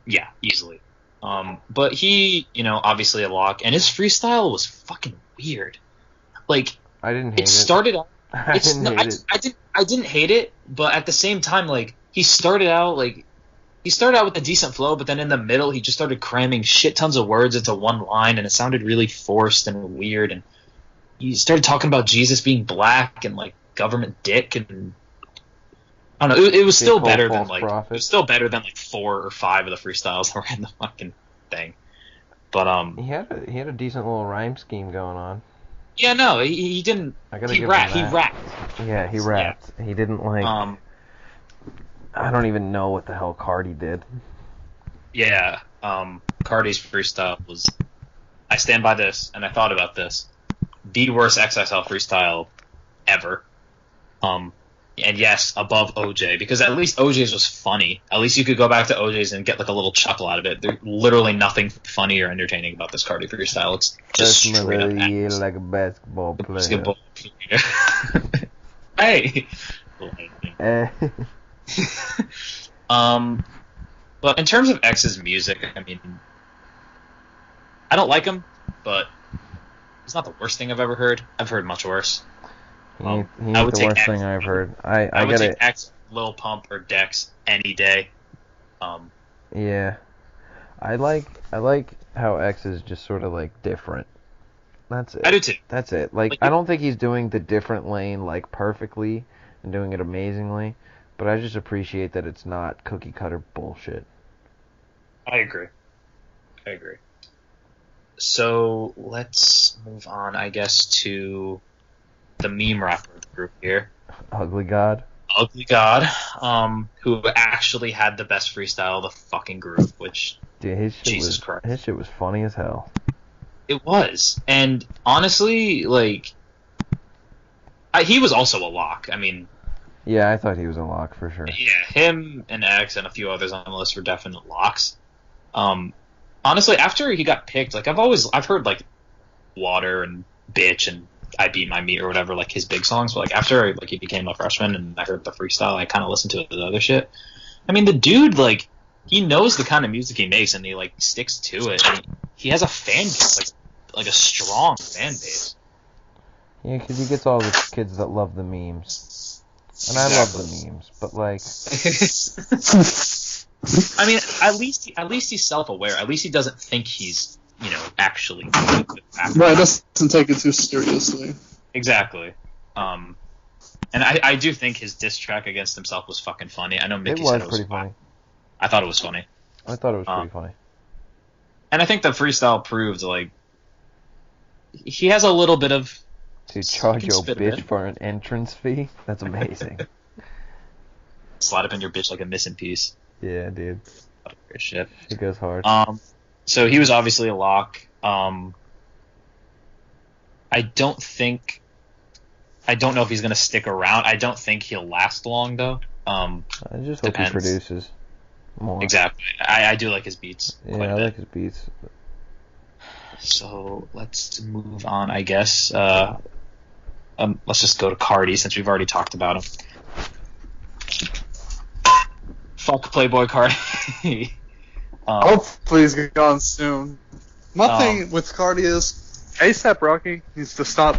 [SPEAKER 1] yeah, easily. But he, obviously a lock, and his freestyle was fucking weird. Like,
[SPEAKER 3] I didn't hate it.
[SPEAKER 1] Started out.
[SPEAKER 3] I didn't hate it.
[SPEAKER 1] I didn't hate it, but at the same time, like, he started out with a decent flow, but then in the middle, he just started cramming shit tons of words into one line, and it sounded really forced and weird. And he started talking about Jesus being black and like government dick, and I don't know. It was still better than like
[SPEAKER 3] prophet.
[SPEAKER 1] it was still better than like 4 or 5 of the freestyles that were in the fucking thing. But
[SPEAKER 3] he had a decent little rhyme scheme going on.
[SPEAKER 1] yeah, no, he didn't. He rapped.
[SPEAKER 3] Yeah, he rapped. Yeah. He didn't like. I don't even know what the hell Cardi did.
[SPEAKER 1] Yeah, Cardi's freestyle was. I stand by this, and I thought about this. The worst XXL freestyle ever. And yes, above OJ, because at least OJ's was funny. At least you could go back to OJ's and get like a little chuckle out of it. There's literally nothing funny or entertaining about this Cardi freestyle. It's just straight up ass.
[SPEAKER 3] Like a basketball player.
[SPEAKER 1] Hey. But in terms of X's music, I mean, I don't like him, but it's not the worst thing I've ever heard. I've heard much worse.
[SPEAKER 3] He ain't the worst thing I've heard. I
[SPEAKER 1] would take X, Lil Pump, or Dex any day.
[SPEAKER 3] Yeah, I like how X is just sort of like different. That's it.
[SPEAKER 1] I do too.
[SPEAKER 3] That's it. Like I don't think he's doing the different lane like perfectly and doing it amazingly, but I just appreciate that it's not cookie cutter bullshit.
[SPEAKER 1] I agree. So let's move on, I guess, to the meme rapper group here.
[SPEAKER 3] Ugly God,
[SPEAKER 1] who actually had the best freestyle of the fucking group, which,
[SPEAKER 3] dude,
[SPEAKER 1] Jesus Christ.
[SPEAKER 3] His shit was funny as hell.
[SPEAKER 1] It was. And honestly, like, he was also a lock. I mean...
[SPEAKER 3] Yeah, I thought he was a lock for sure.
[SPEAKER 1] Yeah, him and X and a few others on the list were definite locks. Honestly, after he got picked, like, I've heard, like, Water and Bitch and I Beat My Meat or whatever, like his big songs. But like after he became a freshman and I heard the freestyle, I kind of listened to his other shit. I mean, the dude, like, he knows the kind of music he makes and he like sticks to it. And he has a fan base, like a strong fan base.
[SPEAKER 3] Yeah, because he gets all the kids that love the memes, and I love the memes, but like.
[SPEAKER 1] I mean, at least he's self-aware. At least he doesn't think he's, actually good at
[SPEAKER 2] right, doesn't take it too seriously.
[SPEAKER 1] Exactly. And I do think his diss track against himself was fucking funny. I know Mickey said it was
[SPEAKER 3] pretty funny.
[SPEAKER 1] I thought it was funny.
[SPEAKER 3] I thought it was pretty funny.
[SPEAKER 1] And I think the freestyle proved, like, he has a little bit of...
[SPEAKER 3] To charge your bitch for an entrance fee? That's amazing.
[SPEAKER 1] Slide up in your bitch like a missing piece.
[SPEAKER 3] Yeah, dude.
[SPEAKER 1] Great shit.
[SPEAKER 3] It goes hard.
[SPEAKER 1] So he was obviously a lock. I don't know if he's going to stick around. I don't think he'll last long, though.
[SPEAKER 3] I just hope he produces more.
[SPEAKER 1] Exactly. I do like his beats.
[SPEAKER 3] Yeah, I like his beats.
[SPEAKER 1] So let's move on, I guess. Let's just go to Cardi since we've already talked about him. Fuck Playboy Cardi.
[SPEAKER 2] Hopefully he's gone soon. My thing with Cardi is A$AP Rocky needs to stop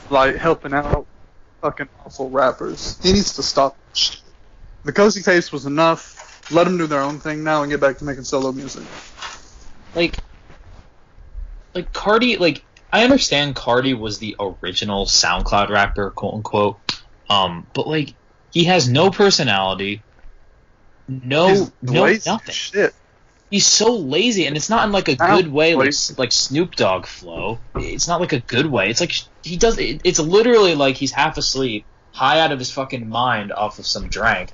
[SPEAKER 2] like helping out fucking awful rappers. He needs to stop. The Cozy Tapes was enough. Let them do their own thing now and get back to making solo music.
[SPEAKER 1] Like Cardi, like, I understand Cardi was the original SoundCloud rapper, quote unquote. But like, he has no personality, no nothing.
[SPEAKER 2] Shit.
[SPEAKER 1] He's so lazy, and it's not in like a good way, like Snoop Dogg flow. It's not like a good way. It's like he does. It's literally like he's half asleep, high out of his fucking mind off of some drink,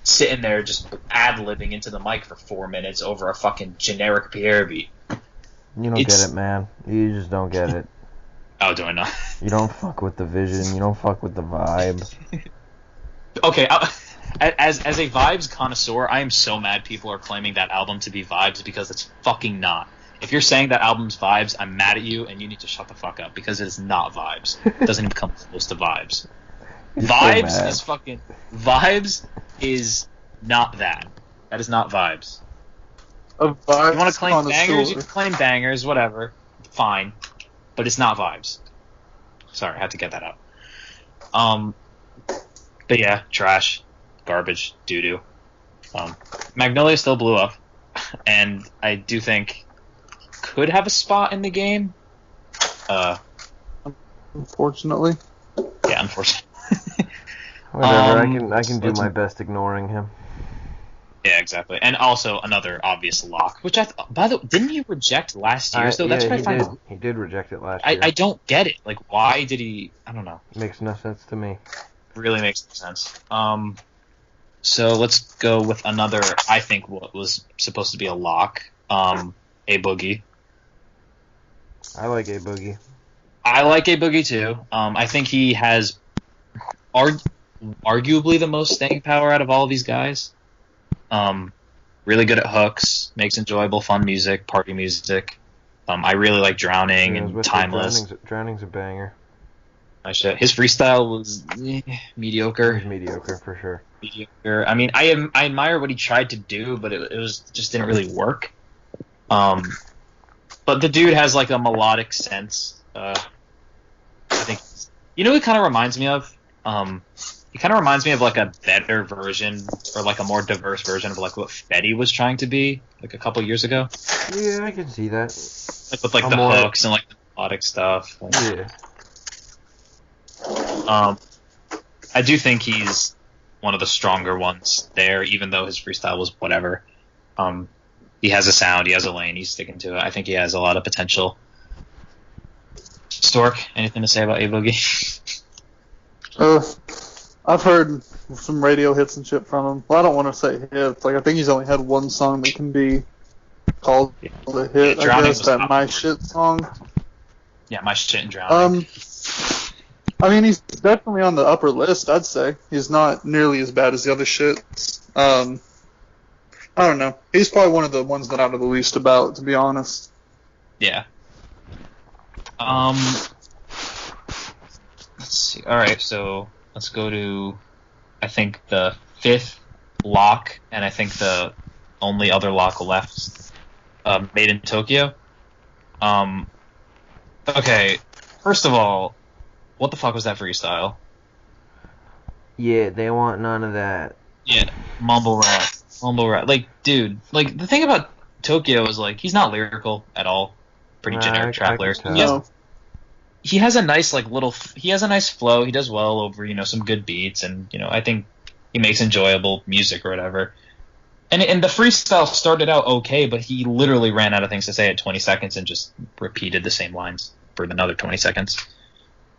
[SPEAKER 1] sitting there just ad-libbing into the mic for 4 minutes over a fucking generic Pierre beat.
[SPEAKER 3] You don't get it, man. You just don't get it.
[SPEAKER 1] Oh, do I not?
[SPEAKER 3] You don't fuck with the vision. You don't fuck with the vibe.
[SPEAKER 1] Okay, as a vibes connoisseur, I am so mad people are claiming that album to be vibes because it's fucking not. If you're saying that album's vibes, I'm mad at you, and you need to shut the fuck up because it is not vibes. It doesn't even come close to vibes. Vibes is fucking... Vibes is not that. That is not vibes.
[SPEAKER 2] A vibes
[SPEAKER 1] you want to claim bangers?
[SPEAKER 2] connoisseur.
[SPEAKER 1] You can claim bangers, whatever. Fine. But it's not vibes. Sorry, I had to get that out. But yeah, trash. Garbage. Doo-doo. Magnolia still blew up. And I do think could have a spot in the game.
[SPEAKER 2] Unfortunately.
[SPEAKER 1] Yeah, unfortunately.
[SPEAKER 3] Whatever, I can do my best ignoring him.
[SPEAKER 1] Yeah, exactly. And also another obvious lock, which by the way, didn't he reject last year? So that's what I find.
[SPEAKER 3] He did reject it last year.
[SPEAKER 1] I don't get it. Like, why did he? I don't know.
[SPEAKER 3] Makes no sense to me.
[SPEAKER 1] Really makes no sense. So let's go with another. I think what was supposed to be a lock. A.Boogie.
[SPEAKER 3] I like A.Boogie.
[SPEAKER 1] I like A.Boogie too. I think he has arguably the most staying power out of all of these guys. Really good at hooks, makes enjoyable, fun music, party music. I really like Drowning and Timeless.
[SPEAKER 3] Drowning's a banger.
[SPEAKER 1] My shit. His freestyle was mediocre.
[SPEAKER 3] It was mediocre for sure.
[SPEAKER 1] Mediocre. I mean, I admire what he tried to do, but it was just didn't really work. But the dude has like a melodic sense. I think you know what it kind of reminds me of. It kind of reminds me of like a better version or like a more diverse version of like what Fetty was trying to be like a couple years ago.
[SPEAKER 3] Yeah, I can see that.
[SPEAKER 1] Like with like the hooks and like the melodic stuff. Like,
[SPEAKER 3] yeah.
[SPEAKER 1] I do think he's one of the stronger ones there, even though his freestyle was whatever. He has a sound, he has a lane, he's sticking to it. I think he has a lot of potential. Stork, anything to say about A.Boogie?
[SPEAKER 2] I've heard some radio hits and shit from him. Well, I don't want to say hits. Like, I think he's only had one song that can be called a hit.
[SPEAKER 1] Yeah,
[SPEAKER 2] I guess that My Shit song.
[SPEAKER 1] Yeah, My Shit and Drowning.
[SPEAKER 2] I mean, he's definitely on the upper list, I'd say. He's not nearly as bad as the other shits. I don't know. He's probably one of the ones that I know the least about, to be honest.
[SPEAKER 1] Yeah. Let's see. Alright, so let's go to, I think, the fifth lock, and I think the only other lock left, Made in Tokyo. Okay, first of all, what the fuck was that freestyle?
[SPEAKER 3] Yeah, they want none of that.
[SPEAKER 1] Yeah, mumble rap. Like, dude, like, the thing about Tokyo is, like, he's not lyrical at all. Pretty generic trap lyrics. He has a nice, like, he has a nice flow. He does well over, some good beats, and, I think he makes enjoyable music or whatever. And the freestyle started out okay, but he literally ran out of things to say at 20 seconds and just repeated the same lines for another 20 seconds,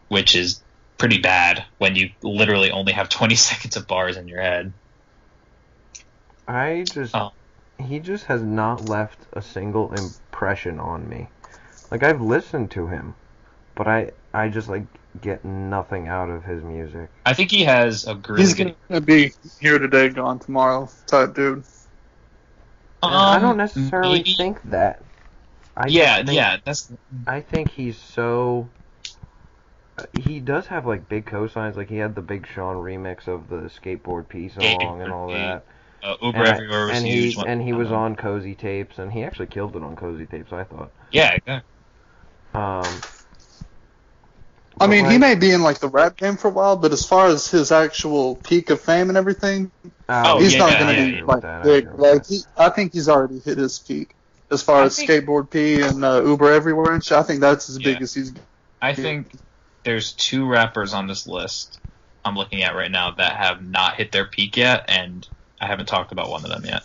[SPEAKER 1] which is pretty bad when you literally only have 20 seconds of bars in your head.
[SPEAKER 3] He just has not left a single impression on me. Like, I've listened to him, but I just, like, get nothing out of his music.
[SPEAKER 1] I think he has a really
[SPEAKER 2] He's going to be here today, gone tomorrow type dude.
[SPEAKER 3] I don't necessarily think that. I think he's so... He does have, like, big cosigns. Like, he had the Big Sean remix of the Skateboard P song and all that.
[SPEAKER 1] Uber Everywhere was huge.
[SPEAKER 3] And he was on Cozy Tapes, and he actually killed it on Cozy Tapes, I thought.
[SPEAKER 1] Yeah, exactly.
[SPEAKER 2] I mean, he may be in, like, the rap game for a while, but as far as his actual peak of fame and everything, he's not going to be, like, big. Like, I think he's already hit his peak. As far as Skateboard P and Uber Everywhere and shit, I think that's as big as he's...
[SPEAKER 1] I think there's two rappers on this list I'm looking at right now that have not hit their peak yet, and I haven't talked about one of them yet.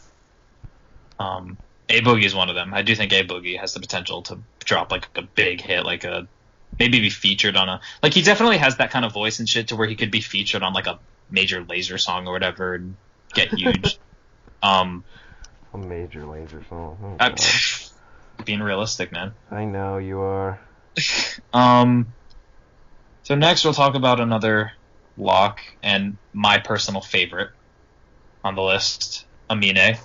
[SPEAKER 1] A Boogie is one of them. I do think A Boogie has the potential to drop like a big hit, like maybe be featured on like he definitely has that kind of voice and shit to where he could be featured on like a major Laser song or whatever and get huge.
[SPEAKER 3] A major Laser song. Oh,
[SPEAKER 1] being realistic, man.
[SPEAKER 3] I know you are.
[SPEAKER 1] So next we'll talk about another lock and my personal favorite on the list, Amine.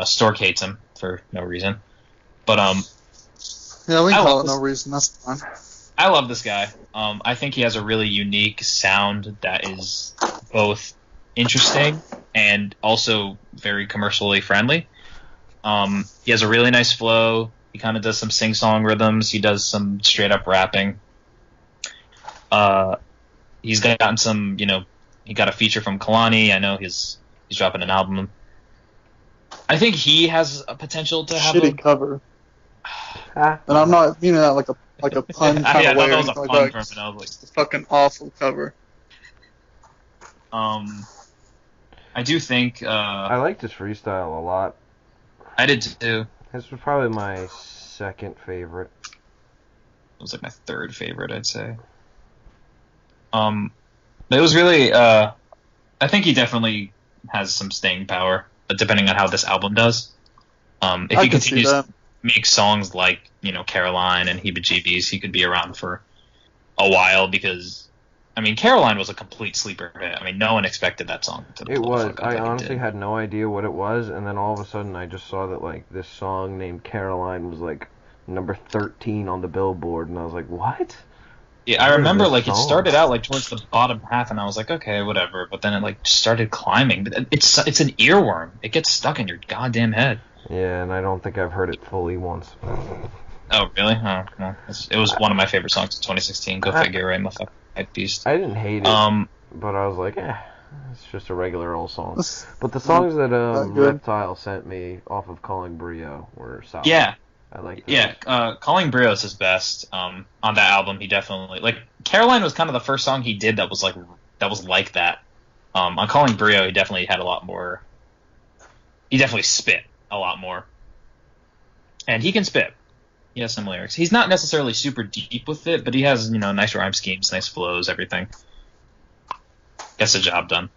[SPEAKER 1] Stork hates him for no reason, but
[SPEAKER 2] yeah, we call it no reason. That's fine.
[SPEAKER 1] I love this guy. I think he has a really unique sound that is both interesting and also very commercially friendly. He has a really nice flow. He kind of does some sing-song rhythms. He does some straight-up rapping. He's gotten some, he got a feature from Kalani. I know he's dropping an album. I think he has a potential to have
[SPEAKER 2] shitty cover. And I'm not meaning that like a pun kind of way.
[SPEAKER 1] That was a pun
[SPEAKER 2] it's a fucking awful cover.
[SPEAKER 1] I do think
[SPEAKER 3] I liked his freestyle a lot.
[SPEAKER 1] I did too.
[SPEAKER 3] This was probably my second favorite.
[SPEAKER 1] It was like my third favorite, I'd say. It was really I think he definitely has some staying power, depending on how this album does. If he continues to make songs like, Caroline and Heebie-Jeebies, he could be around for a while because, Caroline was a complete sleeper hit. No one expected that song to
[SPEAKER 3] It was. I honestly had no idea what it was, and then all of a sudden I just saw that, like, this song named Caroline was, like, number 13 on the Billboard, and I was like, what?
[SPEAKER 1] Yeah, I remember, like, it started out, like, towards the bottom half, and I was like, okay, whatever, but then it, like, started climbing. But it's an earworm. It gets stuck in your goddamn head.
[SPEAKER 3] Yeah, and I don't think I've heard it fully once.
[SPEAKER 1] Oh, really? Oh, well, it was one of my favorite songs of 2016. Go figure, right? My fucking hype beast.
[SPEAKER 3] I didn't hate it, but I was like, it's just a regular old song. But the songs that Reptile sent me off of Calling Brio were solid.
[SPEAKER 1] Yeah.
[SPEAKER 3] I like
[SPEAKER 1] those. Yeah, Calling Brio is his best. On that album, he definitely... Like, Caroline was kind of the first song he did that was like that. On Calling Brio, he definitely had a lot more... He definitely spit a lot more. And he can spit. He has some lyrics. He's not necessarily super deep with it, but he has, nice rhyme schemes, nice flows, everything. Gets the job done.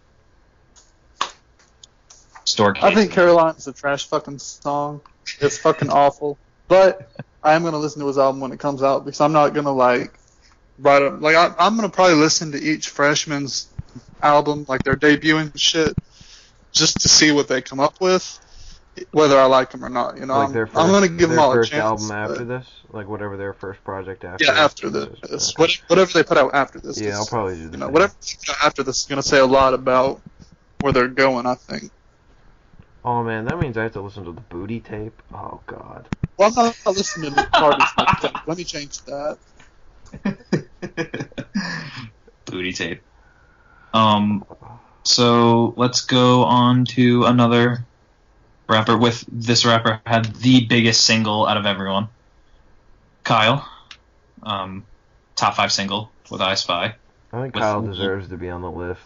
[SPEAKER 2] I think Caroline's a trash fucking song. It's fucking awful. But I am going to listen to his album when it comes out because I'm not going to, I'm going to probably listen to each freshman's album, like their debut and shit, just to see what they come up with. Whether I like them or not,
[SPEAKER 3] Like
[SPEAKER 2] I'm going to give them all a chance.
[SPEAKER 3] Their first album after this? Like whatever their first project after
[SPEAKER 2] this? Yeah, after this. Whatever they put out after this.
[SPEAKER 3] Yeah, I'll probably do that.
[SPEAKER 2] Whatever they put out after this is going to say a lot about where they're going, I think.
[SPEAKER 3] Oh, man, that means I have to listen to the Booty tape? Oh, God.
[SPEAKER 2] Well, I'm not listening to the Cardi's tape. Let me change that.
[SPEAKER 1] Booty tape. So, let's go on to another... rapper. This rapper had the biggest single out of everyone. Kyle. Top 5 single with I Spy.
[SPEAKER 3] I think Kyle deserves to be on the list.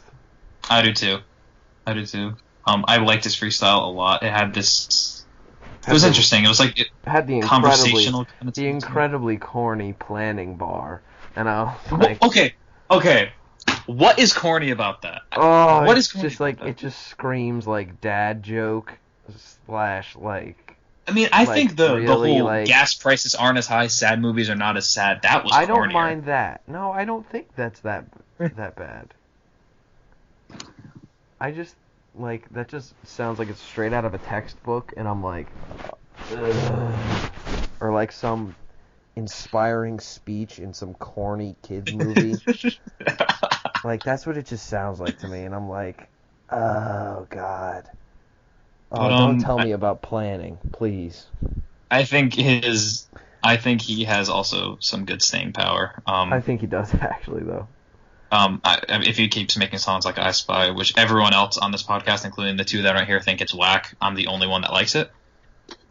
[SPEAKER 1] I do too. I liked his freestyle a lot. It had this... It was interesting. It was like... It
[SPEAKER 3] had the
[SPEAKER 1] conversational...
[SPEAKER 3] incredibly corny planning bar. And I was like...
[SPEAKER 1] Okay. What is corny about that?
[SPEAKER 3] Oh,
[SPEAKER 1] what is corny
[SPEAKER 3] just like... It just screams like dad joke... / like...
[SPEAKER 1] I think the whole gas prices aren't as high, sad movies are not as sad, that was cornier.
[SPEAKER 3] I don't mind that. No, I don't think that's that bad. I just, that just sounds like it's straight out of a textbook, and I'm like... Ugh. Or like some inspiring speech in some corny kids movie. That's what it just sounds like to me, and I'm like, oh, God. Oh, don't tell me about planning, please.
[SPEAKER 1] I think he has also some good staying power.
[SPEAKER 3] I think he does, actually, though.
[SPEAKER 1] If he keeps making songs like I Spy, which everyone else on this podcast, including the two that are here, think it's whack, I'm the only one that likes it.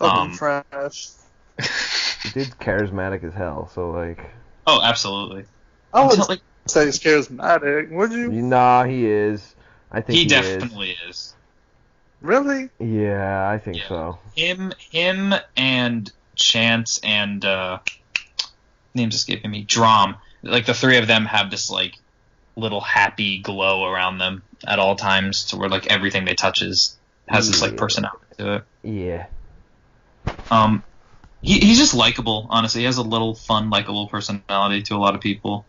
[SPEAKER 2] Fucking trash.
[SPEAKER 3] The dude's charismatic as hell, so, like...
[SPEAKER 1] Oh, absolutely.
[SPEAKER 2] I wouldn't say he's charismatic, would you?
[SPEAKER 3] Nah, he is. I think
[SPEAKER 1] he definitely is.
[SPEAKER 2] Really?
[SPEAKER 3] Yeah, I think
[SPEAKER 1] Yeah.
[SPEAKER 3] so.
[SPEAKER 1] Him and Chance and name's escaping me. Drom. Like the three of them have this like little happy glow around them at all times, to where like everything they touch has this like personality to it.
[SPEAKER 3] Yeah.
[SPEAKER 1] He's just likable. Honestly, he has a little fun, likable personality to a lot of people.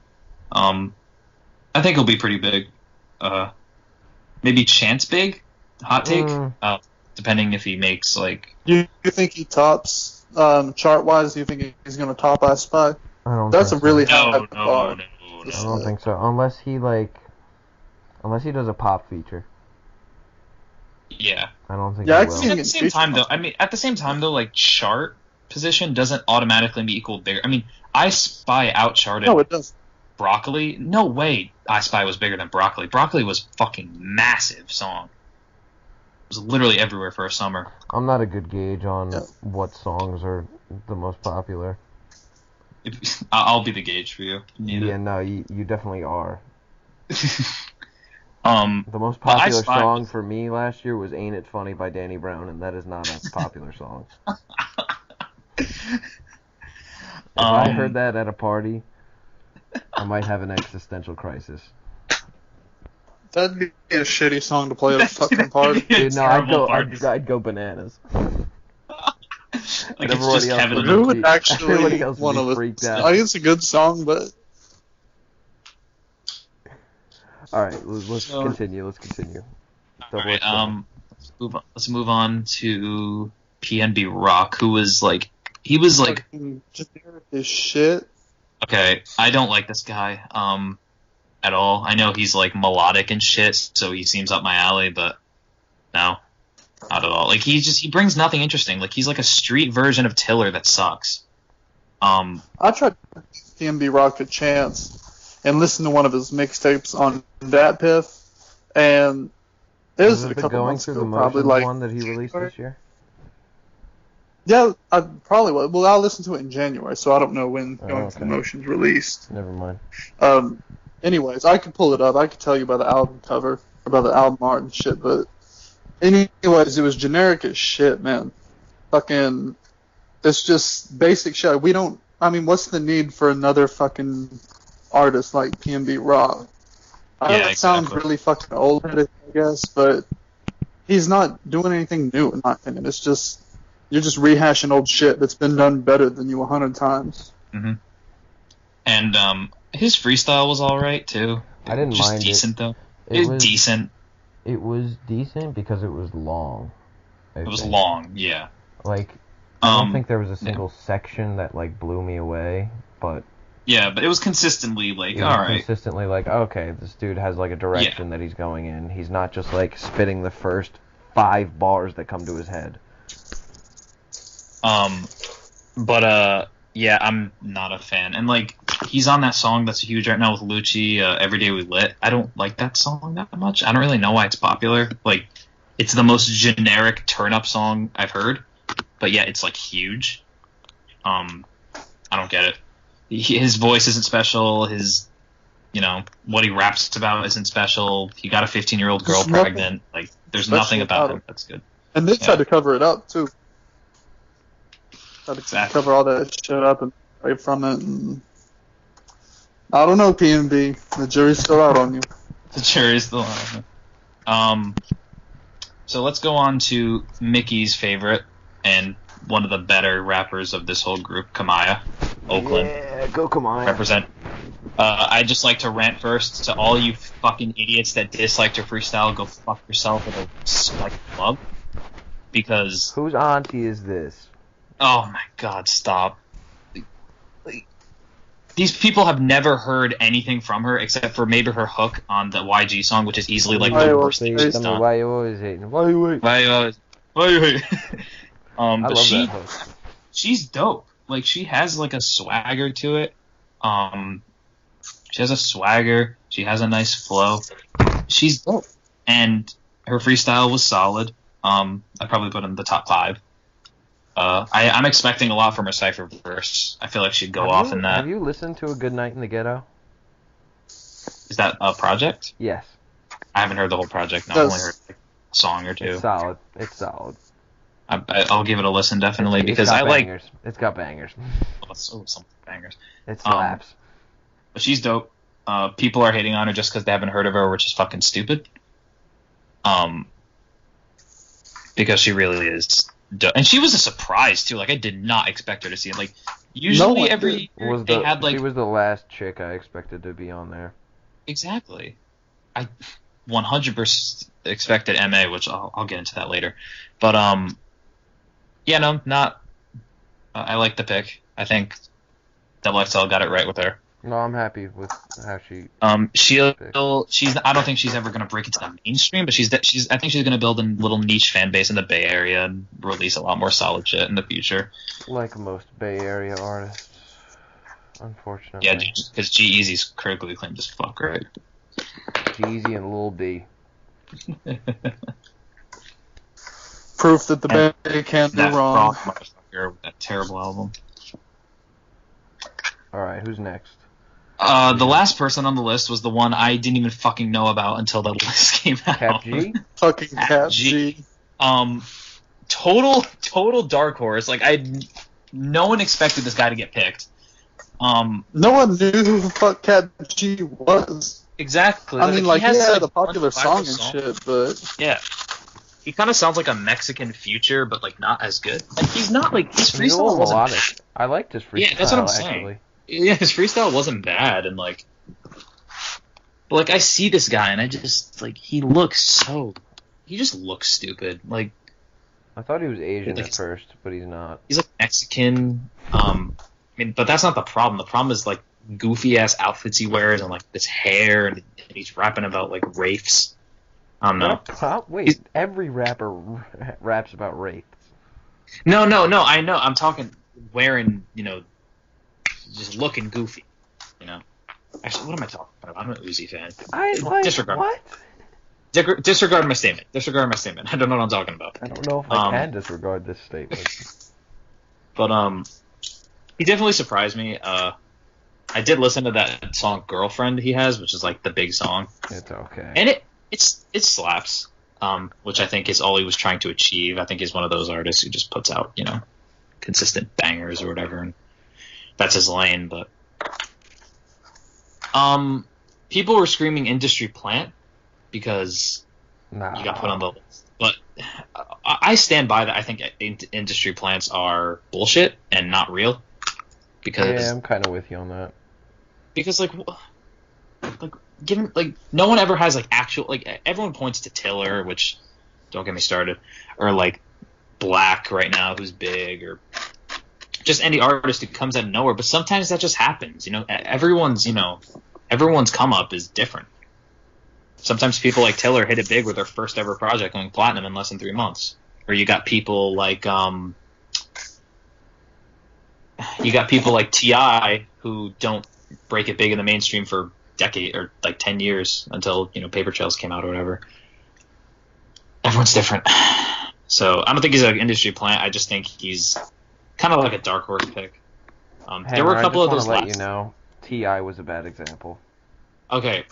[SPEAKER 1] I think he'll be pretty big. Maybe Chance big. Hot take. Depending if he makes like.
[SPEAKER 2] You think he tops chart wise? Do you think he's gonna top I Spy?
[SPEAKER 3] I don't.
[SPEAKER 2] That's a really
[SPEAKER 1] high
[SPEAKER 2] bar.
[SPEAKER 3] No. I don't think so. Unless he does a pop feature.
[SPEAKER 1] Yeah.
[SPEAKER 3] I don't think.
[SPEAKER 2] Yeah,
[SPEAKER 3] he will.
[SPEAKER 2] at
[SPEAKER 1] the same time though, like chart position doesn't automatically equal bigger. I mean, I Spy outcharted.
[SPEAKER 2] No, it does.
[SPEAKER 1] Broccoli. No way. I Spy was bigger than Broccoli. Broccoli was fucking massive song. It was literally everywhere for a summer.
[SPEAKER 3] I'm not a good gauge on what songs are the most popular.
[SPEAKER 1] I'll be the gauge for you.
[SPEAKER 3] Yeah, no, you definitely are.
[SPEAKER 1] The
[SPEAKER 3] most popular song for me last year was "Ain't It Funny" by Danny Brown, and that is not a popular song. If I heard that at a party, I might have an existential crisis.
[SPEAKER 2] That'd be a shitty song to play at a fucking party.
[SPEAKER 3] Dude, no, I'd go bananas.
[SPEAKER 1] Like it's just Kevin.
[SPEAKER 2] Who would actually
[SPEAKER 3] want to
[SPEAKER 2] freaked out? I think it's a good song, but.
[SPEAKER 3] All right, let's continue.
[SPEAKER 1] All right, let's move on to PNB Rock, who was like,
[SPEAKER 2] generic as shit.
[SPEAKER 1] Okay, I don't like this guy at all. I know he's like melodic and shit, so he seems up my alley, but no, not at all. Like he brings nothing interesting. Like he's like a street version of Tiller that sucks.
[SPEAKER 2] I tried PNB Rock a chance and listened to one of his mixtapes on Dat Piff, and it was a couple months ago, probably like
[SPEAKER 3] one that he released this year.
[SPEAKER 2] Yeah, I probably will. Well, I'll listen to it in January, so I don't know when Going Through the Motions released.
[SPEAKER 3] Never mind.
[SPEAKER 2] Anyways, I could pull it up. I could tell you about the album cover, about the album art and shit, but anyways, it was generic as shit, man. Fucking, it's just basic shit. What's the need for another fucking artist like PNB Rock? I know it sounds really fucking old-headed, I guess, but he's not doing anything new, in my opinion. It's just, you're just rehashing old shit that's been done better than you 100 times.
[SPEAKER 1] Mm-hmm. And his freestyle was alright, too.
[SPEAKER 3] I didn't mind it.
[SPEAKER 1] Just decent, though. It was decent.
[SPEAKER 3] It was decent because it was long.
[SPEAKER 1] It was long, yeah.
[SPEAKER 3] Like, I don't think there was a single section that, like, blew me away, but...
[SPEAKER 1] Yeah, but it was consistently, like, alright.
[SPEAKER 3] Consistently, like, okay, this dude has, like, a direction that he's going in. He's not just, like, spitting the first 5 bars that come to his head.
[SPEAKER 1] Yeah, I'm not a fan. And, like, he's on that song that's huge right now with Lucci, Every Day We Lit. I don't like that song that much. I don't really know why it's popular. Like, it's the most generic turn-up song I've heard. But, yeah, it's, like, huge. I don't get it. His voice isn't special. His, what he raps about isn't special. He got a 15-year-old girl pregnant. Like, there's nothing about him that's good.
[SPEAKER 2] And they tried to cover it up, too. To cover all that shit up and right from it. And I don't know, PNB. The jury's still out on you.
[SPEAKER 1] The jury's still out on you. So let's go on to Mickey's favorite and one of the better rappers of this whole group, Kamaya, Oakland.
[SPEAKER 3] Yeah, go Kamaya.
[SPEAKER 1] Represent. I'd just like to rant first to all you fucking idiots that disliked her freestyle. Go fuck yourself with a spike club. Because...
[SPEAKER 3] Whose auntie is this?
[SPEAKER 1] Oh my god, stop. These people have never heard anything from her except for maybe her hook on the YG song, which is easily like the worst thing she's done.
[SPEAKER 3] Why you always hating? Why you wait?
[SPEAKER 1] But she's dope. Like, she has like a swagger to it. She has a swagger. She has a nice flow. She's dope. And her freestyle was solid. I probably put in the top 5. I'm expecting a lot from her Cypher verse. I feel like she'd go off in that.
[SPEAKER 3] Have you listened to A Good Night in the Ghetto?
[SPEAKER 1] Is that a project?
[SPEAKER 3] Yes.
[SPEAKER 1] I haven't heard the whole project. No, I've only heard song or two.
[SPEAKER 3] It's solid. It's solid.
[SPEAKER 1] I'll give it a listen definitely because
[SPEAKER 3] got
[SPEAKER 1] I
[SPEAKER 3] bangers. It's got bangers.
[SPEAKER 1] some bangers.
[SPEAKER 3] It slaps.
[SPEAKER 1] But she's dope. People are hating on her just because they haven't heard of her, which is fucking stupid. Because she really is dope. And she was a surprise too. Like I did not expect her to see it. Like usually every year they had like
[SPEAKER 3] she was the last chick I expected to be on there.
[SPEAKER 1] Exactly. I 100% expected MA, which I'll get into that later. But yeah, no, not. I like the pick. I think XXL got it right with her.
[SPEAKER 3] No, I'm happy with how she.
[SPEAKER 1] She's. I don't think she's ever gonna break into the mainstream, but she's. I think she's gonna build a little niche fan base in the Bay Area and release a lot more solid shit in the future.
[SPEAKER 3] Like most Bay Area artists, unfortunately.
[SPEAKER 1] Yeah, because G-Eazy's critically acclaimed as fuck, right?
[SPEAKER 3] G-Eazy and Lil D.
[SPEAKER 2] Proof that the Bay can't do wrong.
[SPEAKER 1] That terrible album.
[SPEAKER 3] All right, who's next?
[SPEAKER 1] The last person on the list was the one I didn't even fucking know about until the list came out.
[SPEAKER 3] Cap G?
[SPEAKER 2] Fucking Cap G.
[SPEAKER 1] Total dark horse. Like no one expected this guy to get picked.
[SPEAKER 2] No one knew who the fuck Cap G was.
[SPEAKER 1] Exactly.
[SPEAKER 2] I mean, he had a popular song and shit, but
[SPEAKER 1] yeah. He kind of sounds like a Mexican Future, but like not as good. Like he's not like his freestyle wasn't
[SPEAKER 3] melodic. I liked his freestyle.
[SPEAKER 1] Yeah, that's what I'm saying.
[SPEAKER 3] Actually.
[SPEAKER 1] Yeah, his freestyle wasn't bad, and like, but like I see this guy, and I just like he just looks stupid. Like
[SPEAKER 3] I thought he was Asian at first, but he's not.
[SPEAKER 1] He's like Mexican. I mean, but that's not the problem. The problem is like goofy ass outfits he wears and like this hair, and he's rapping about like wraiths. I don't know.
[SPEAKER 3] Wait, every rapper raps about rapes.
[SPEAKER 1] No, I know. I'm talking wearing, just looking goofy, Actually, what am I talking about? I'm an Uzi fan. Disregard. What? Disregard my statement. I don't know what I'm talking about.
[SPEAKER 3] I don't know if I can disregard this statement.
[SPEAKER 1] But, he definitely surprised me. I did listen to that song Girlfriend he has, which is like the big song.
[SPEAKER 3] It's okay.
[SPEAKER 1] And it slaps, which I think is all he was trying to achieve. I think he's one of those artists who just puts out, consistent bangers or whatever, and that's his lane. But people were screaming industry plant because you got put on the list. But I stand by that. I think industry plants are bullshit and not real. Because
[SPEAKER 3] yeah, I'm kind of with you on that.
[SPEAKER 1] Because given no one ever has actual everyone points to Tiller, which don't get me started, or Black right now who's big, or just any artist who comes out of nowhere. But sometimes that just happens. Everyone's come up is different. Sometimes people like Tiller hit it big with their first ever project going platinum in less than 3 months. Or you got people like T.I. who don't break it big in the mainstream for decade or 10 years until Paper Trails came out or whatever. Everyone's different. So I don't think he's an industry plant. I just think he's kind of like a dark horse pick. There were a couple of those.
[SPEAKER 3] Let you know, T.I. was a bad example.
[SPEAKER 1] Okay.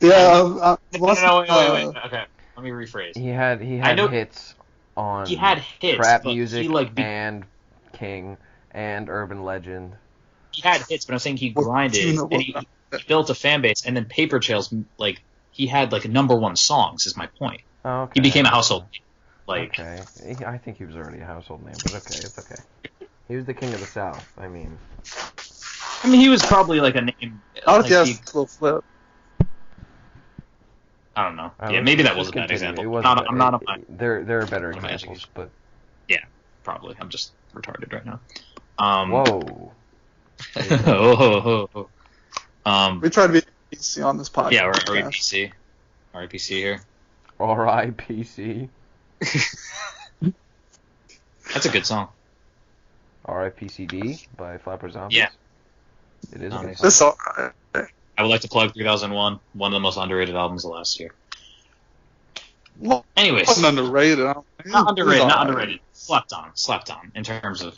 [SPEAKER 2] Yeah.
[SPEAKER 1] Wait. Okay, let me rephrase.
[SPEAKER 3] He had hits on.
[SPEAKER 1] He had hits.
[SPEAKER 3] Trap music and King and Urban Legend.
[SPEAKER 1] He had hits, but I'm saying he grinded and he built a fan base, and then Paper Trails, he had number one songs. Is my point.
[SPEAKER 3] Okay.
[SPEAKER 1] He became a household name.
[SPEAKER 3] Okay, I think he was already a household name, but okay, it's okay. He was the king of the South. I mean,
[SPEAKER 1] he was probably a name.
[SPEAKER 2] Little flip.
[SPEAKER 1] I don't know. Yeah, maybe that was a bad example. I'm not a
[SPEAKER 3] There are better examples, but
[SPEAKER 1] yeah, probably. I'm just retarded right now.
[SPEAKER 3] Whoa.
[SPEAKER 2] We try to be PC on this podcast.
[SPEAKER 1] Yeah, RIPC. RIPC here.
[SPEAKER 3] RIPC.
[SPEAKER 1] That's a good song.
[SPEAKER 3] RIPCD by Flapper Zombies.
[SPEAKER 1] Yeah.
[SPEAKER 3] It is a good
[SPEAKER 2] This
[SPEAKER 3] song.
[SPEAKER 1] I would like to plug 3001, one of the most underrated albums of last year.
[SPEAKER 2] Well,
[SPEAKER 1] anyways.
[SPEAKER 2] It wasn't underrated.
[SPEAKER 1] Not underrated. Slept on in terms of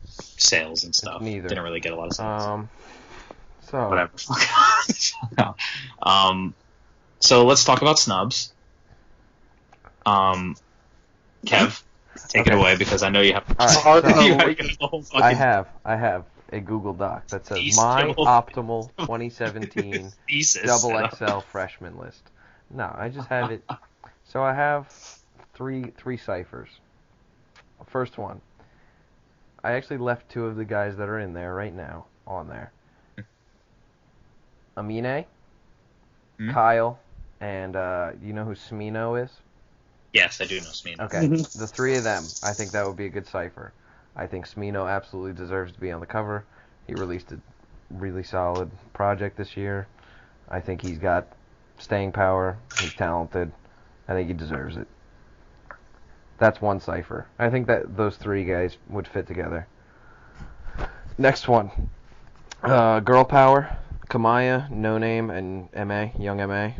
[SPEAKER 1] sales and stuff.
[SPEAKER 3] Neither.
[SPEAKER 1] Didn't really get a lot of sales.
[SPEAKER 3] So.
[SPEAKER 1] Whatever. So let's talk about SNUBS. Kev, take it away because I know you have.
[SPEAKER 3] All right, so I have a Google Doc that says my optimal 2017 double XL freshman list. No, I just have it. So I have three ciphers. First one. I actually left two of the guys that are in there right now on there. Amine, Kyle, and you know who Smino is?
[SPEAKER 1] Yes, I do know Smino.
[SPEAKER 3] Okay, the three of them, I think that would be a good cipher. I think Smino absolutely deserves to be on the cover. He released a really solid project this year. I think he's got staying power. He's talented. I think he deserves it. That's one cipher. I think that those three guys would fit together. Next one. Girl Power, Kamaya, No Name, and M.A., Young M.A.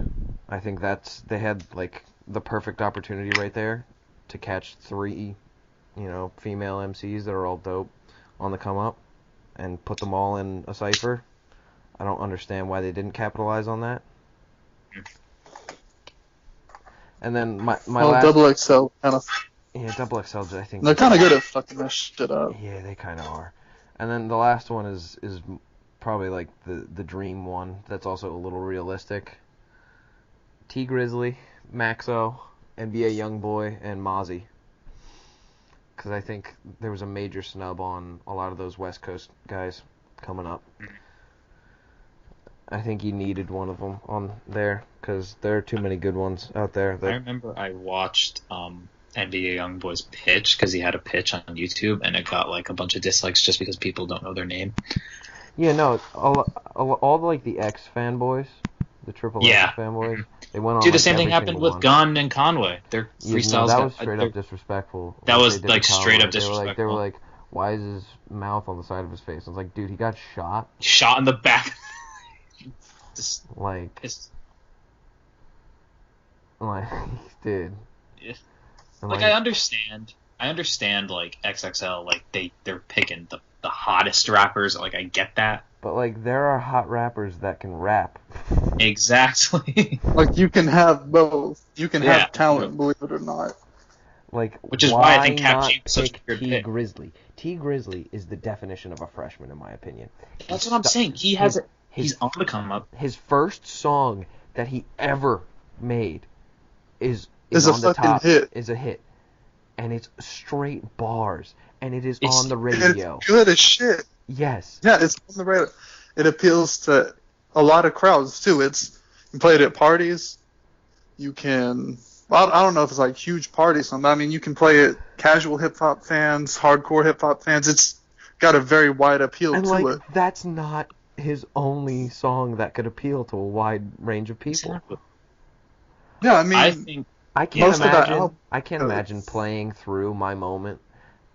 [SPEAKER 3] I think they had like the perfect opportunity right there to catch three, female MCs that are all dope on the come up and put them all in a cipher. I don't understand why they didn't capitalize on that. And then my last...
[SPEAKER 2] Double XL kind of...
[SPEAKER 3] Yeah, Double XL, I think...
[SPEAKER 2] They're kind of good at fucking that shit up.
[SPEAKER 3] Yeah, they kind of are. And then the last one is probably like the dream one that's also a little realistic. T Grizzly, Maxo, NBA Youngboy, and Mozzie. Because I think there was a major snub on a lot of those West Coast guys coming up. I think he needed one of them on there because there are too many good ones out there.
[SPEAKER 1] I remember I watched NBA Youngboy's pitch because he had a pitch on YouTube and it got like a bunch of dislikes just because people don't know their name.
[SPEAKER 3] Yeah, no, all like the X fanboys, the Triple X fanboys, they went on.
[SPEAKER 1] Dude, the same thing happened with Gunn and Conway. Their freestyles.
[SPEAKER 3] That was straight up disrespectful.
[SPEAKER 1] That was like straight up disrespectful.
[SPEAKER 3] They were like, "Why is his mouth on the side of his face?" I was like, "Dude, he got shot."
[SPEAKER 1] Shot in the back.
[SPEAKER 3] Dude.
[SPEAKER 1] Yeah. I understand like XXL, like they're picking the hottest rappers, like I get that.
[SPEAKER 3] But like there are hot rappers that can rap.
[SPEAKER 1] Exactly.
[SPEAKER 2] Like you can have both. You can have talent, believe it or not.
[SPEAKER 3] Like
[SPEAKER 1] which is why I think Cap G is such a good pick.
[SPEAKER 3] Grizzly. T Grizzly is the definition of a freshman in my opinion.
[SPEAKER 1] That's what I'm saying. He's on the come up.
[SPEAKER 3] His first song that he ever made is
[SPEAKER 2] a
[SPEAKER 3] on the top.
[SPEAKER 2] Hit.
[SPEAKER 3] Is a hit. And it's straight bars. And it is on the radio.
[SPEAKER 2] It's good as shit.
[SPEAKER 3] Yes.
[SPEAKER 2] Yeah, it's on the radio. It appeals to a lot of crowds too. You can play it at parties. You can... Well, I don't know if it's like huge parties. I mean, you can play it casual hip-hop fans, hardcore hip-hop fans. It's got a very wide appeal to it.
[SPEAKER 3] That's not his only song that could appeal to a wide range of people.
[SPEAKER 2] Yeah, I mean...
[SPEAKER 3] I can't imagine playing through My Moment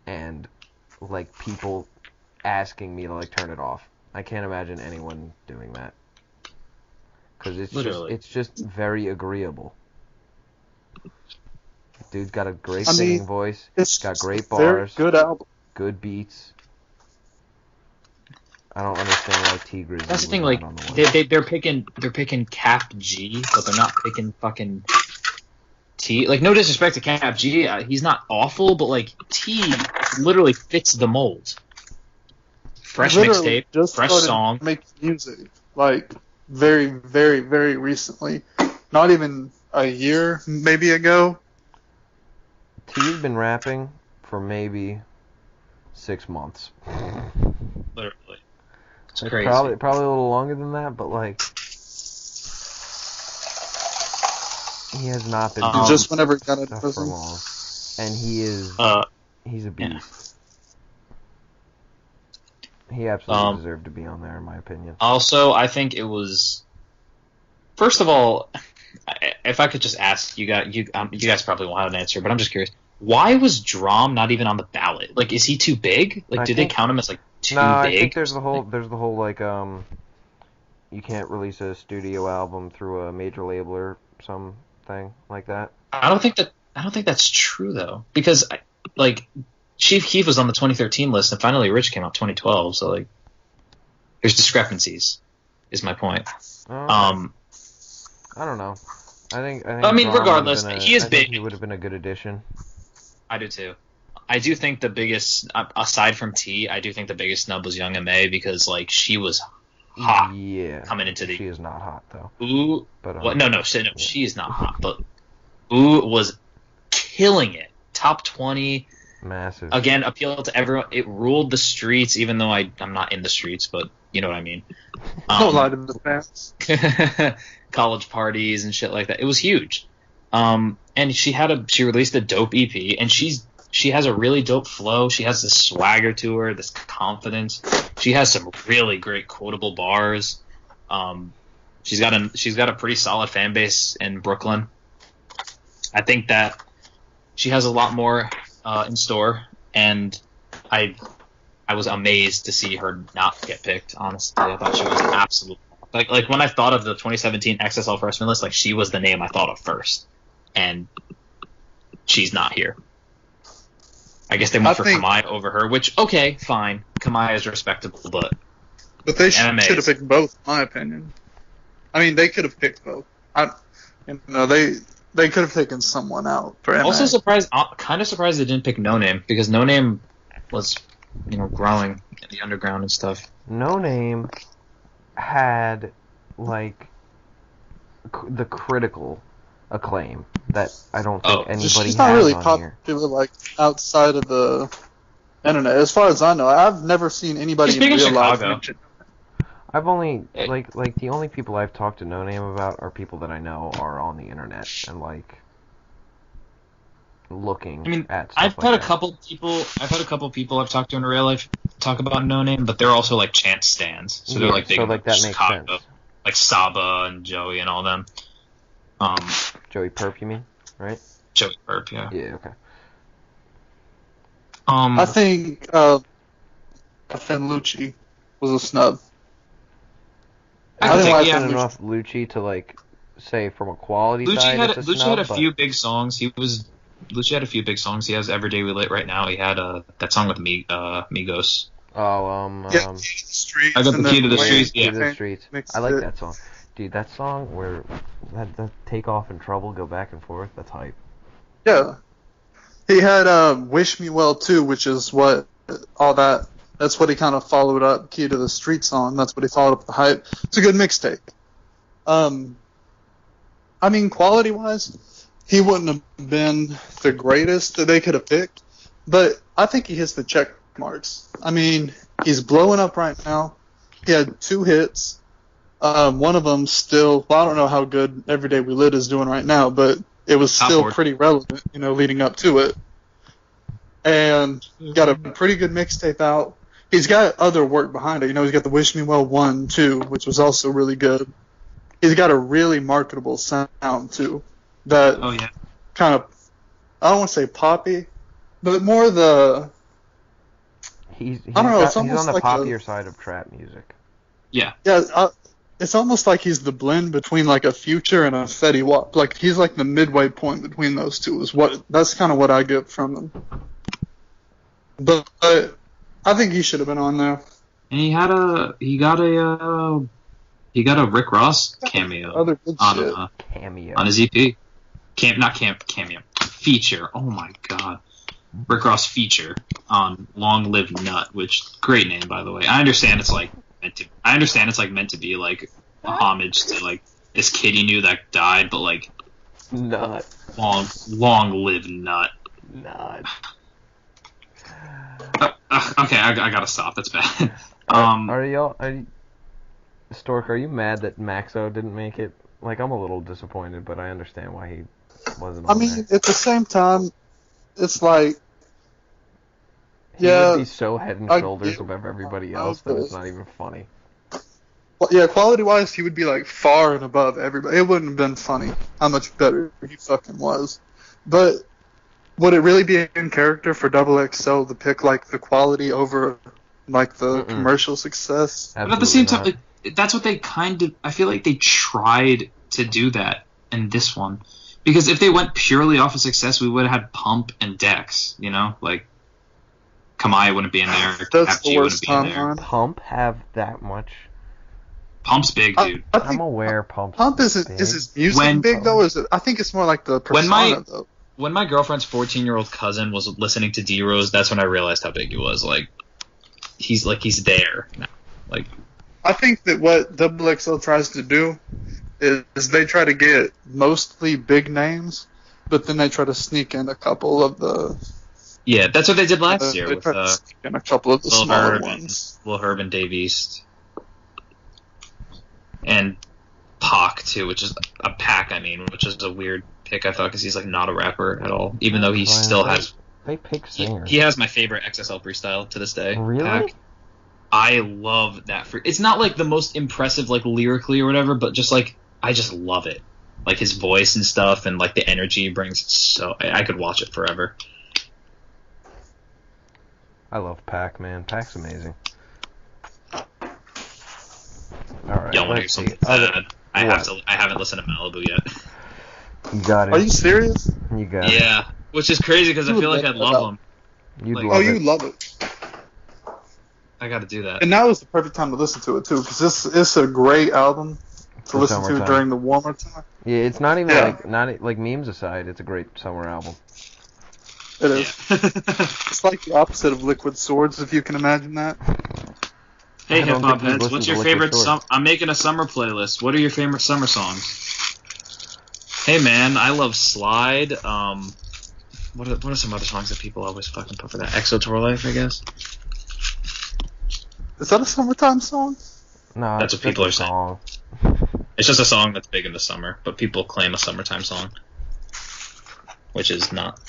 [SPEAKER 3] and like people asking me to like turn it off. I can't imagine anyone doing that because it's just very agreeable. Dude's got a great singing voice. It's got great bars.
[SPEAKER 2] Good album.
[SPEAKER 3] Good beats. I don't understand why T Grizzly.
[SPEAKER 1] That's the thing. Like they're picking Cap G, but they're not picking fucking T. Like no disrespect to Cap G, he's not awful, but like T literally fits the mold. Fresh mixtape, fresh song.
[SPEAKER 2] Make music like very, very, very recently. Not even a year, maybe ago.
[SPEAKER 3] T's been rapping for maybe 6 months.
[SPEAKER 1] Literally. It's
[SPEAKER 3] like
[SPEAKER 1] crazy.
[SPEAKER 3] Probably a little longer than that, but like he has not been
[SPEAKER 2] just whenever he got into
[SPEAKER 3] for
[SPEAKER 2] prison.
[SPEAKER 3] long. And he is he's a beast. Yeah. He absolutely deserved to be on there, in my opinion.
[SPEAKER 1] Also, I think it was. First of all, if I could just ask you guys probably won't have an answer, but I'm just curious. Why was Drom not even on the ballot? Like, is he too big? Like, do they count him as like too big?
[SPEAKER 3] I think there's the whole like you can't release a studio album through a major label or something like that.
[SPEAKER 1] I don't think that's true though, because like Chief Keef was on the 2013 list, and Finally Rich came out 2012. So like, there's discrepancies. Is my point.
[SPEAKER 3] I don't know. I
[SPEAKER 1] mean,
[SPEAKER 3] Braun
[SPEAKER 1] regardless, he is big.
[SPEAKER 3] He would have been a good addition.
[SPEAKER 1] I do too. I do think the biggest, aside from T, I do think the biggest snub was Young M.A. because like she was hot.
[SPEAKER 3] Yeah.
[SPEAKER 1] Coming into the.
[SPEAKER 3] She is not hot though.
[SPEAKER 1] Ooh.
[SPEAKER 3] But
[SPEAKER 1] what? No, she is not hot. But Ooh was killing it. Top 20.
[SPEAKER 3] Massive.
[SPEAKER 1] Again, appealed to everyone. It ruled the streets, even though I'm not in the streets, but you know what I mean.
[SPEAKER 2] Don't lie to the fans.
[SPEAKER 1] College parties and shit like that. It was huge. And she released a dope EP, and she has a really dope flow. She has this swagger to her, this confidence. She has some really great quotable bars. She's got a pretty solid fan base in Brooklyn. I think that she has a lot more in store, and I was amazed to see her not get picked. Honestly, I thought she was an absolute like when I thought of the 2017 XSL freshman list, like she was the name I thought of first, and she's not here. I guess they went for Kamai over her, which okay, fine. Kamai is respectable, but
[SPEAKER 2] they should have picked both, in my opinion. I mean, they could have picked both. They could have taken someone out for MA.
[SPEAKER 1] Also kind of surprised they didn't pick No Name, because No Name was, growing in the underground and stuff.
[SPEAKER 3] No Name had, like, the critical acclaim that I don't think anybody has on here.
[SPEAKER 2] She's not really popular, like, outside of the internet. As far as I know, I've never seen anybody in real life mention.
[SPEAKER 3] I've only like the only people I've talked to No Name about are people that I know are on the internet and like looking at stuff.
[SPEAKER 1] I've had a couple people I've talked to in real life talk about No Name, but they're also like Chance stans, so they're like big.
[SPEAKER 3] So like that makes sense.
[SPEAKER 1] Like Saba and Joey and all them.
[SPEAKER 3] Joey Perp, you mean, right?
[SPEAKER 1] Joey Perp, yeah.
[SPEAKER 3] Yeah, okay.
[SPEAKER 2] I think Lucci was a snub.
[SPEAKER 3] I didn't like enough Lucci to like say from a quality side.
[SPEAKER 1] Lucci had a few big songs. Lucci had a few big songs. He has Every Day We Lit right now. He had that song with Migos.
[SPEAKER 3] Oh,
[SPEAKER 2] Streets.
[SPEAKER 1] I got the Key to the Streets.
[SPEAKER 3] Key to the Streets. I like that song, dude. That song where that Take Off and Trouble go back and forth. That's hype.
[SPEAKER 2] Yeah, he had Wish Me Well Too, which is what all that. That's what he kind of followed up Key to the Streets on. That's what he followed up the hype. It's a good mixtape. I mean, quality-wise, he wouldn't have been the greatest that they could have picked, but I think he hits the check marks. I mean, he's blowing up right now. He had 2 hits. One of them still, well, I don't know how good Every Day We Lit is doing right now, but it was still pretty relevant, leading up to it. And got a pretty good mixtape out. He's got other work behind it. He's got the Wish Me Well 1, 2, which was also really good. He's got a really marketable sound, too. That kind of, I don't want to say poppy, but more the...
[SPEAKER 3] I don't know, he's on the poppier side of trap music.
[SPEAKER 1] Yeah.
[SPEAKER 2] Yeah, it's almost like he's the blend between like a Future and a Fetty Wap. Like, he's like the midway point between those two. That's kind of what I get from him. But I think he should have been on there.
[SPEAKER 1] And he got a Rick Ross cameo on his EP. Cameo. Feature. Oh my god. Rick Ross feature on Long Live Nut, which great name by the way. I understand it's like meant to be like a homage to like this kid he knew that died, but like
[SPEAKER 3] Nut.
[SPEAKER 1] Long Live Nut.
[SPEAKER 3] Nut.
[SPEAKER 1] Okay, I gotta stop. That's bad.
[SPEAKER 3] Stork, are you mad that Maxo didn't make it? Like, I'm a little disappointed, but I understand why he wasn't on there.
[SPEAKER 2] At the same time, it's like...
[SPEAKER 3] He would be so head and shoulders above everybody else that it's not even funny.
[SPEAKER 2] Well, yeah, quality-wise, he would be, like, far and above everybody. It wouldn't have been funny how much better he fucking was. But would it really be in character for XXL to pick, like, the quality over, like, the commercial success?
[SPEAKER 1] But at the same time, that's what they kind of... I feel like they tried to do that in this one. Because if they went purely off of success, we would have had Pump and Dex, Like, Kamai wouldn't be in there.
[SPEAKER 2] That's the worst
[SPEAKER 3] timeline. Pump have that much
[SPEAKER 1] Pump's big, dude.
[SPEAKER 3] I'm aware Pump's
[SPEAKER 2] Pump is his music big though? Is it? I think it's more like the persona though.
[SPEAKER 1] When my girlfriend's 14-year-old cousin was listening to D-Rose, that's when I realized how big he was. He's there now.
[SPEAKER 2] I think that what XXL tries to do is they try to get mostly big names, but then they try to sneak in a couple of the...
[SPEAKER 1] Yeah, that's what they did last year.
[SPEAKER 2] They
[SPEAKER 1] with
[SPEAKER 2] try to sneak in a couple of the smaller ones.
[SPEAKER 1] Lil Herb and Dave East. And Pac, too, which is a Pac, which is a weird pick, I thought, because he's not a rapper at all, even though he still has...
[SPEAKER 3] They pick singers.
[SPEAKER 1] He has my favorite XSL freestyle to this day.
[SPEAKER 3] Really?
[SPEAKER 1] Pac. I love that. It's not, the most impressive, lyrically or whatever, but just, I just love it. His voice and stuff and, the energy he brings. So I could watch it forever.
[SPEAKER 3] I love Pac, man. Pac's amazing. Alright,
[SPEAKER 1] y'all want to hear something sad? I haven't listened to Malibu yet.
[SPEAKER 3] You got it.
[SPEAKER 2] Are you serious?
[SPEAKER 3] You got it.
[SPEAKER 1] Yeah, which is crazy because I feel like I'd love him.
[SPEAKER 3] You'd love it.
[SPEAKER 2] You love it.
[SPEAKER 1] I got to do that.
[SPEAKER 2] And now is the perfect time to listen to it too, because it's a great album to listen to during the warmer time.
[SPEAKER 3] Yeah, it's not even not memes aside. It's a great summer album.
[SPEAKER 2] It is. It's like the opposite of Liquid Swords, if you can imagine that.
[SPEAKER 1] Hey, hip hop heads, what's your favorite? I'm making a summer playlist. What are your favorite summer songs? Hey, man, I love Slide. What are some other songs that people always fucking put for that? EXO Tour Life, I guess.
[SPEAKER 2] Is that a summertime song?
[SPEAKER 3] No,
[SPEAKER 1] that's what people are saying. It's just a song that's big in the summer, but people claim a summertime song, which is not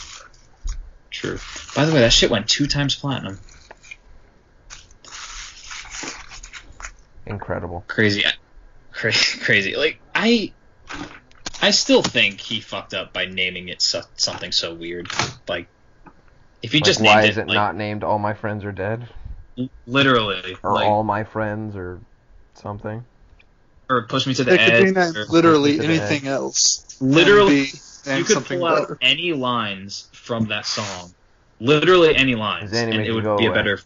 [SPEAKER 1] true. By the way, that shit went 2 times platinum.
[SPEAKER 3] Incredible.
[SPEAKER 1] Crazy. I still think he fucked up by naming it something so weird. If you just named
[SPEAKER 3] why
[SPEAKER 1] it,
[SPEAKER 3] is it not named All My Friends Are Dead?
[SPEAKER 1] Literally.
[SPEAKER 3] Or All My Friends or something.
[SPEAKER 1] Or Push Me to the Edge.
[SPEAKER 2] It could be named literally anything else.
[SPEAKER 1] Literally, you could pull out any lines from that song. Literally any lines. And it would be a better...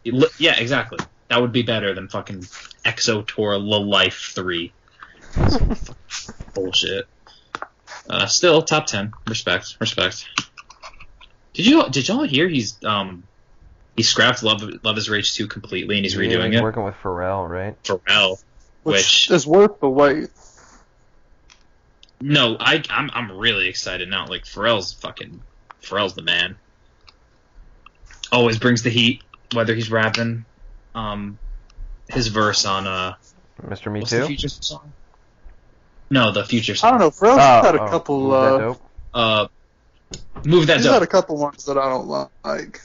[SPEAKER 1] Yeah, exactly. That would be better than fucking EXO Tour La Life 3. Bullshit. Still, top 10. Respect. Did y'all hear he scrapped Love Is Rage 2 completely and he's redoing it?
[SPEAKER 3] Working with Pharrell, right?
[SPEAKER 1] Pharrell. Which
[SPEAKER 2] is worth the wait.
[SPEAKER 1] No, I'm really excited now. Pharrell's the man. Always brings the heat, whether he's rapping. His verse on
[SPEAKER 3] Mr. Me
[SPEAKER 1] what's
[SPEAKER 3] Too?
[SPEAKER 1] the Future song? No, the Future song.
[SPEAKER 2] I don't know. Pharrell's had a couple.
[SPEAKER 1] Move That
[SPEAKER 2] He's
[SPEAKER 1] Dope.
[SPEAKER 2] had a couple ones that I don't like.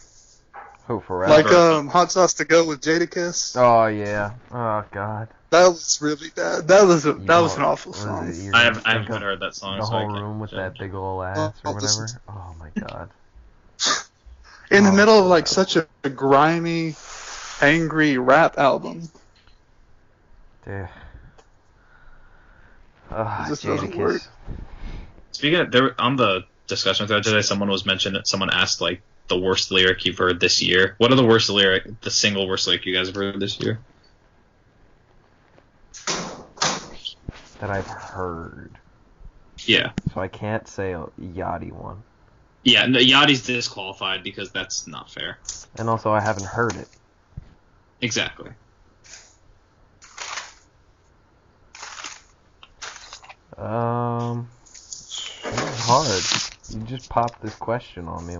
[SPEAKER 3] Who, Pharrell?
[SPEAKER 2] Hot Sauce to Go with Jadakiss.
[SPEAKER 3] Oh yeah. Oh god.
[SPEAKER 2] That was really bad. That was an awful song.
[SPEAKER 1] I haven't heard that song.
[SPEAKER 3] The whole room with that big ol' ass or whatever. Oh my god.
[SPEAKER 2] In the middle of such a grimy, angry rap album.
[SPEAKER 3] Dude.
[SPEAKER 2] This doesn't work.
[SPEAKER 1] Speaking of, on the discussion thread today, someone asked the worst lyric you've heard this year. What are the single worst lyric you guys have heard this year?
[SPEAKER 3] That I've heard.
[SPEAKER 1] Yeah.
[SPEAKER 3] So I can't say a Yachty one.
[SPEAKER 1] Yeah, no, Yachty's disqualified because that's not fair.
[SPEAKER 3] And also I haven't heard it.
[SPEAKER 1] Exactly.
[SPEAKER 3] It's hard. You just popped this question on me,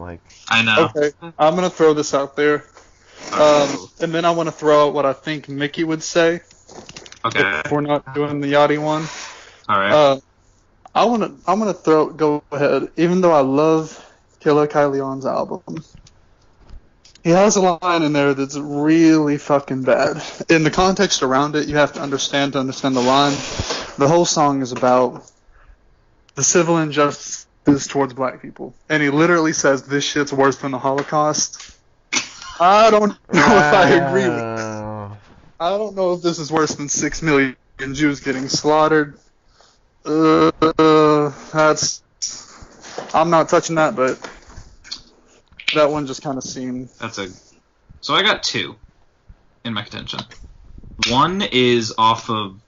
[SPEAKER 1] I know.
[SPEAKER 2] Okay, I'm gonna throw this out there, and then I want to throw out what I think Mickey would say.
[SPEAKER 1] Okay.
[SPEAKER 2] If we're not doing the Yachty one.
[SPEAKER 1] All right.
[SPEAKER 2] I'm gonna go ahead. Even though I love Killer Kyleon's album, he has a line in there that's really fucking bad. In the context around it, you have to understand the line. The whole song is about the civil injustices towards black people. And he literally says, this shit's worse than the Holocaust. I don't know if I agree with that. I don't know if this is worse than 6 million Jews getting slaughtered. I'm not touching that, but that one just kind of seemed...
[SPEAKER 1] So I got 2 in my contention. One is off of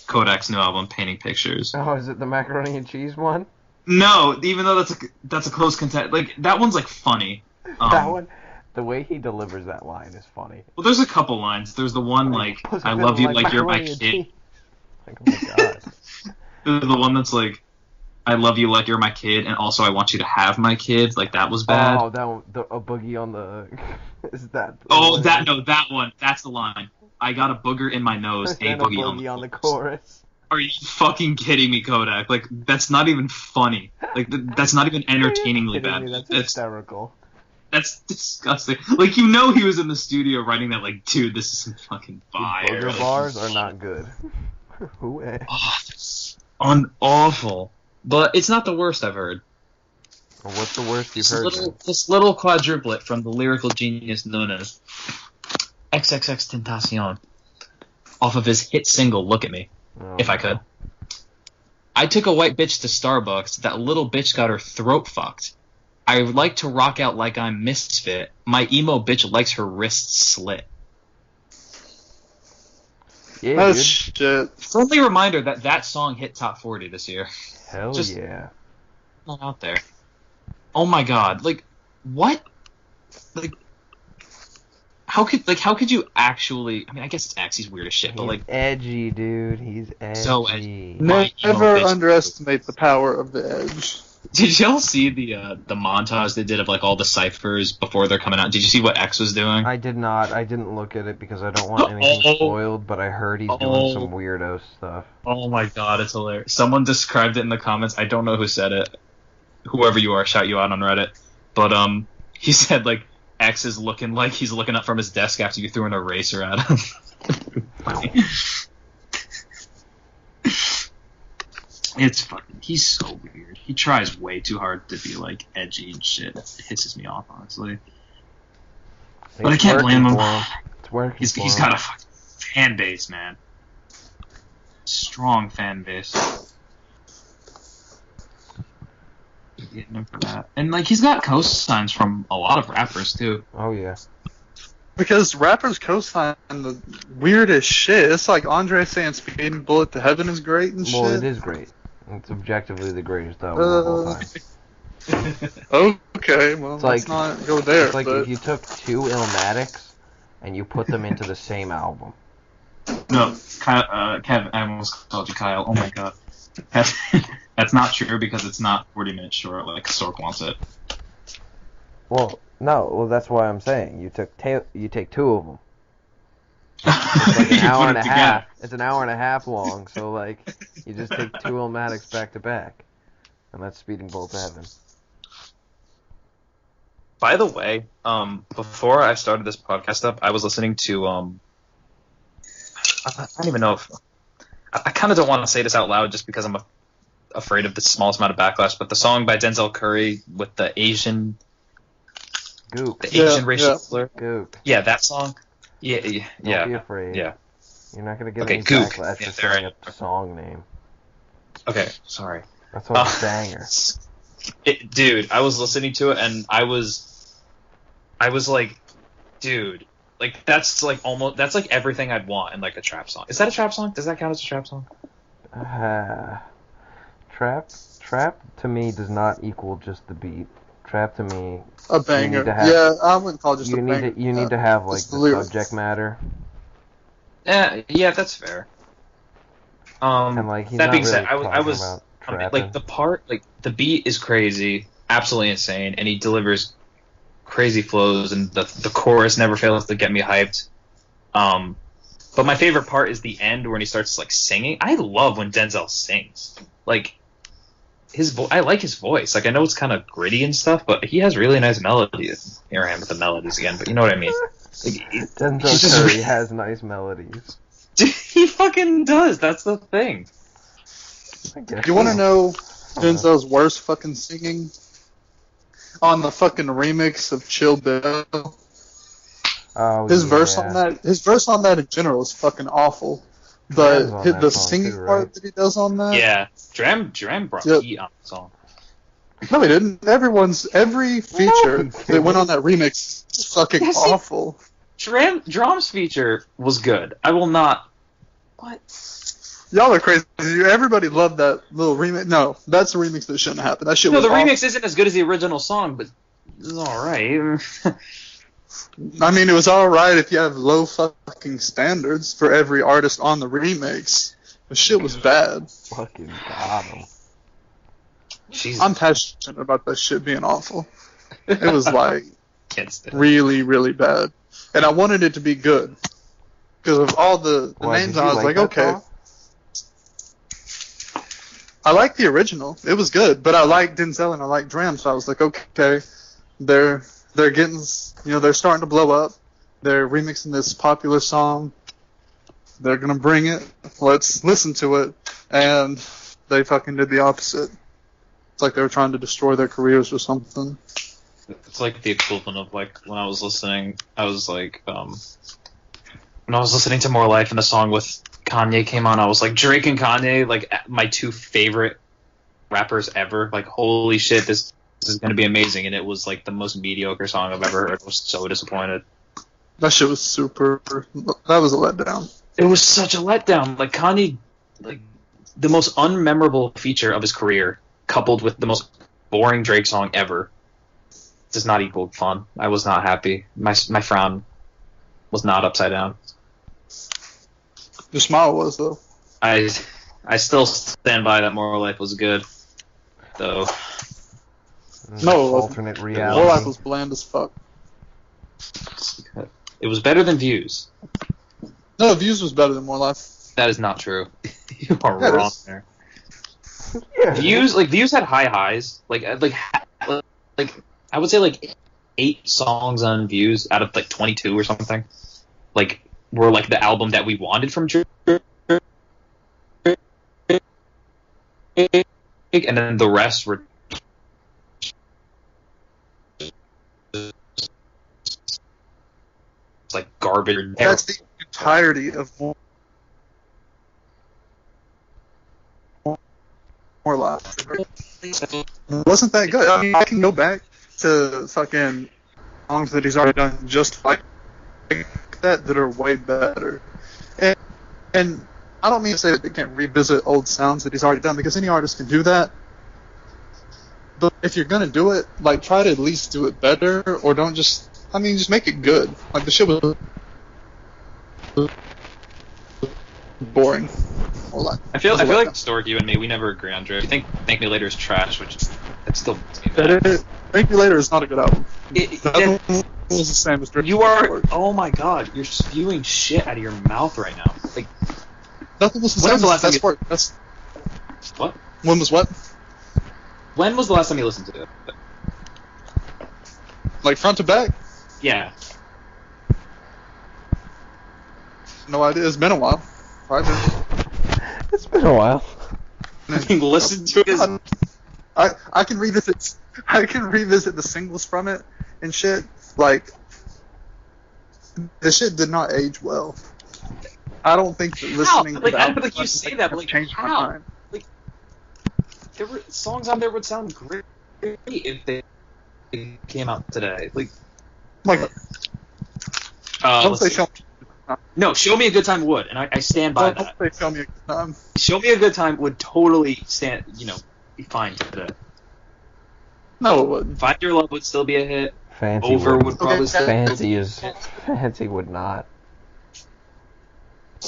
[SPEAKER 1] Kodak's new album, Painting Pictures.
[SPEAKER 3] Oh, is it the macaroni and cheese one?
[SPEAKER 1] No, even though that's a close contest. Like, that one's, like, funny.
[SPEAKER 3] That one, the way he delivers that line is funny.
[SPEAKER 1] Well, there's a couple lines. There's the one, like, I love you like you're my kid.
[SPEAKER 3] Like, oh my god.
[SPEAKER 1] There's the one that's like, I love you like you're my kid, and also I want you to have my kid. Like, that was bad.
[SPEAKER 3] Oh, that one, a boogie on the... Is that...
[SPEAKER 1] Oh, that one. That's the line. I got a booger in my nose, a boogie on the
[SPEAKER 3] chorus.
[SPEAKER 1] Are you fucking kidding me, Kodak? Like, that's not even funny. Like, that's not even entertainingly bad.
[SPEAKER 3] That's hysterical.
[SPEAKER 1] That's disgusting. Like, you know he was in the studio writing that, like, dude, this is some fucking fire.
[SPEAKER 3] Booger bars are not good.
[SPEAKER 1] Oh, that's awful. But it's not the worst I've heard.
[SPEAKER 3] Well, what's the worst you've heard?
[SPEAKER 1] This little quadruplet from the lyrical genius known as XXXTentacion, off of his hit single "Look at Me," if I could. I took a white bitch to Starbucks. That little bitch got her throat fucked. I would like to rock out like I'm Misfit. My emo bitch likes her wrists slit.
[SPEAKER 3] Yeah,
[SPEAKER 2] that's shit.
[SPEAKER 1] Friendly reminder that song hit top 40 this year.
[SPEAKER 3] Hell
[SPEAKER 1] Just
[SPEAKER 3] yeah.
[SPEAKER 1] Not out there. Oh my god. Like, what? Like, how could you actually... I mean, I guess it's X, he's weird as shit, but like...
[SPEAKER 3] edgy, dude. He's edgy.
[SPEAKER 1] So edgy.
[SPEAKER 2] Never underestimate the power of the edge.
[SPEAKER 1] Did y'all see the montage they did of, like, all the ciphers before they're coming out? Did you see what X was doing?
[SPEAKER 3] I did not. I didn't look at it because I don't want anything spoiled, but I heard he's doing some weirdo stuff.
[SPEAKER 1] Oh my god, it's hilarious. Someone described it in the comments. I don't know who said it. Whoever you are, shout you out on Reddit. But, he said, like, X is looking like he's looking up from his desk after you threw an eraser at him. It's fucking... He's so weird. He tries way too hard to be, like, edgy and shit. It pisses me off, honestly. But I can't blame him.
[SPEAKER 3] It's working.
[SPEAKER 1] He's got a fucking fan base, man. Strong fan base. Getting him for that. And, like, he's got co-signs from a lot of rappers, too.
[SPEAKER 3] Oh, yeah.
[SPEAKER 2] Because rappers co-sign the weirdest shit. It's like Andre saying Speeding Bullet to Heaven is great and shit.
[SPEAKER 3] Well, it is great. It's objectively the greatest album of all time.
[SPEAKER 2] Okay, well, let's not go there.
[SPEAKER 3] It's like if you took two Illmatics and you put them into the same album.
[SPEAKER 1] No, Kyle, Kev, I almost called you Kyle. Oh my god. That's not true because it's not 40 minutes short like Sork wants it.
[SPEAKER 3] Well, no, that's why I'm saying you take two of them. It's like an hour and a half. It's an hour and a half long, so like you just take two Illmatics back to back, and that's Speeding Bullet to Heaven.
[SPEAKER 1] By the way, before I started this podcast up, I was listening to I don't even know if I kind of don't want to say this out loud just because I'm afraid of the smallest amount of backlash, but the song by Denzel Curry with the Asian
[SPEAKER 3] Gook.
[SPEAKER 1] The Asian racial slur.
[SPEAKER 3] Gook.
[SPEAKER 1] Yeah, that song. Yeah.
[SPEAKER 3] Don't be afraid.
[SPEAKER 1] Yeah.
[SPEAKER 3] You're not gonna get any
[SPEAKER 1] Gook.
[SPEAKER 3] backlash for saying a song name.
[SPEAKER 1] Okay, sorry.
[SPEAKER 3] That's a banger.
[SPEAKER 1] Dude, I was listening to it and I was like, dude, like that's like everything I'd want in like a trap song. Is that a trap song? Does that count as a trap song?
[SPEAKER 3] Trap to me does not equal just the beat. Trap to me,
[SPEAKER 2] a banger. I wouldn't call it just a banger.
[SPEAKER 3] You need to have like the subject matter.
[SPEAKER 1] Yeah, that's fair.
[SPEAKER 3] And like he's
[SPEAKER 1] that being
[SPEAKER 3] really
[SPEAKER 1] said, I was like the beat is crazy, absolutely insane, and he delivers crazy flows, and the chorus never fails to get me hyped. But my favorite part is the end when he starts like singing. I love when Denzel sings. Like I like his voice. Like I know it's kind of gritty and stuff, but he has really nice melodies. Here I am with the melodies again, but you know what I mean. Like,
[SPEAKER 3] Denzel Curry has nice melodies.
[SPEAKER 1] He fucking does. That's the thing.
[SPEAKER 2] You want to know Denzel's worst fucking singing? On the fucking remix of Chill Bill.
[SPEAKER 3] Oh,
[SPEAKER 2] his verse on that in general is fucking awful. But the singing part that he does on that.
[SPEAKER 1] Yeah, Dram brought heat on the song.
[SPEAKER 2] No, he didn't. Every feature that went on that remix is fucking awful.
[SPEAKER 1] Drums feature was good. I will not. What?
[SPEAKER 2] Y'all are crazy. Everybody loved that little remix. No, that's a remix that shouldn't happen. That shit
[SPEAKER 1] No,
[SPEAKER 2] was
[SPEAKER 1] the
[SPEAKER 2] awful.
[SPEAKER 1] remix isn't as good as the original song, but it's alright.
[SPEAKER 2] I mean, it was alright if you have low fucking standards for every artist on the remix. The shit was bad.
[SPEAKER 3] Fucking got him.
[SPEAKER 1] Jesus.
[SPEAKER 2] I'm passionate about that shit being awful. It was like
[SPEAKER 1] Can't stand it.
[SPEAKER 2] really, really bad. And I wanted it to be good. Because of all the
[SPEAKER 3] Why,
[SPEAKER 2] names,
[SPEAKER 3] did you
[SPEAKER 2] I was like,
[SPEAKER 3] that
[SPEAKER 2] okay.
[SPEAKER 3] song?
[SPEAKER 2] I liked the original. It was good. But I liked Denzel and I liked Dram, so I was like, okay, they're getting, they're starting to blow up. They're remixing this popular song. They're gonna bring it. Let's listen to it. And they fucking did the opposite. It's like they were trying to destroy their careers or something.
[SPEAKER 1] It's like the equivalent of like when I was listening. I was like, when I was listening to More Life and the song with Kanye came on, I was like, Drake and Kanye, like my two favorite rappers ever. Like, holy shit, this is gonna be amazing. And it was like the most mediocre song I've ever heard. I was so disappointed.
[SPEAKER 2] That shit was super. That was a letdown.
[SPEAKER 1] It was such a letdown. Like Kanye, like the most unmemorable feature of his career, coupled with the most boring Drake song ever, does not equal fun. I was not happy. My frown was not upside down.
[SPEAKER 2] Your smile was, though.
[SPEAKER 1] I still stand by that More Life was good, though.
[SPEAKER 2] No, it wasn't.
[SPEAKER 3] Alternate
[SPEAKER 2] More
[SPEAKER 3] reality.
[SPEAKER 2] Life was bland as fuck.
[SPEAKER 1] It was better than Views.
[SPEAKER 2] No, Views was better than More Life.
[SPEAKER 1] That is not true. You are
[SPEAKER 2] Yeah, it
[SPEAKER 1] wrong
[SPEAKER 2] is.
[SPEAKER 1] there.
[SPEAKER 3] Yeah.
[SPEAKER 1] Views had high highs. Like I would say like 8 songs on Views out of like 22 or something. Like were like the album that we wanted from Drake, and then the rest were like garbage.
[SPEAKER 2] That's the entirety of More Life. Wasn't that good? I mean, I can go back to fucking songs that he's already done just like that are way better. And I don't mean to say that they can't revisit old sounds that he's already done, because any artist can do that. But if you're gonna do it, like, try to at least do it better, or don't just make it good. Like, the shit was boring.
[SPEAKER 1] I feel like Stork, you and me, we never agree on Drake. I think Thank Me Later is trash, which it still makes me mad.
[SPEAKER 2] Thank You Later is not a good album.
[SPEAKER 1] It
[SPEAKER 2] was the same as Drake.
[SPEAKER 1] You are. Oh my god, you're spewing shit out of your mouth right now. Like,
[SPEAKER 2] nothing was the
[SPEAKER 1] when
[SPEAKER 2] same.
[SPEAKER 1] was the last time
[SPEAKER 2] That's
[SPEAKER 1] what?
[SPEAKER 2] When was what?
[SPEAKER 1] When was the last time you listened to it?
[SPEAKER 2] Like front to back?
[SPEAKER 1] Yeah.
[SPEAKER 2] No idea. It's been a while.
[SPEAKER 3] It's been a while.
[SPEAKER 1] I mean, listen to it.
[SPEAKER 2] I can revisit. I can revisit the singles from it and shit. Like, the shit did not age well. I don't think that listening to
[SPEAKER 1] like,
[SPEAKER 2] the
[SPEAKER 1] I
[SPEAKER 2] album
[SPEAKER 1] like you say that, but like,
[SPEAKER 2] changed my
[SPEAKER 1] how?
[SPEAKER 2] mind.
[SPEAKER 1] Like, there were songs on there would sound great if they came out today. Like,
[SPEAKER 2] Like, don't
[SPEAKER 1] let's
[SPEAKER 2] say
[SPEAKER 1] see.
[SPEAKER 2] show.
[SPEAKER 1] No, Show Me a Good Time would, and I stand by that.
[SPEAKER 2] Don't say show me a good time.
[SPEAKER 1] Show Me a Good Time would totally be fine today.
[SPEAKER 2] No, it wouldn't.
[SPEAKER 1] Find Your Love would still be a hit.
[SPEAKER 3] Fancy
[SPEAKER 1] Over
[SPEAKER 3] would.
[SPEAKER 1] would probably still.
[SPEAKER 3] Fancy would not.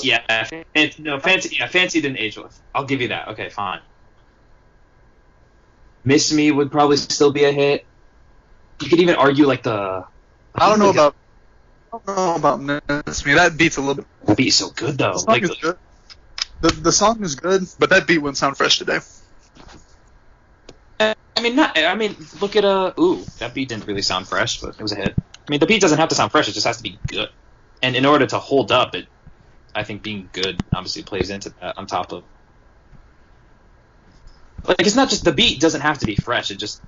[SPEAKER 1] Yeah, Fancy didn't age well. I'll give you that. Okay, fine. Miss Me would probably still be a hit. You could even argue like the.
[SPEAKER 2] I don't know about Miss Me. That beat's a little bit.
[SPEAKER 1] The beat's so good though.
[SPEAKER 2] The song is good. The song is good, but that beat wouldn't sound fresh today.
[SPEAKER 1] Look at that beat didn't really sound fresh, but it was a hit. I mean, the beat doesn't have to sound fresh; it just has to be good. And in order to hold up, I think being good obviously plays into that. On top of, like, it's not just the beat doesn't have to be fresh; it just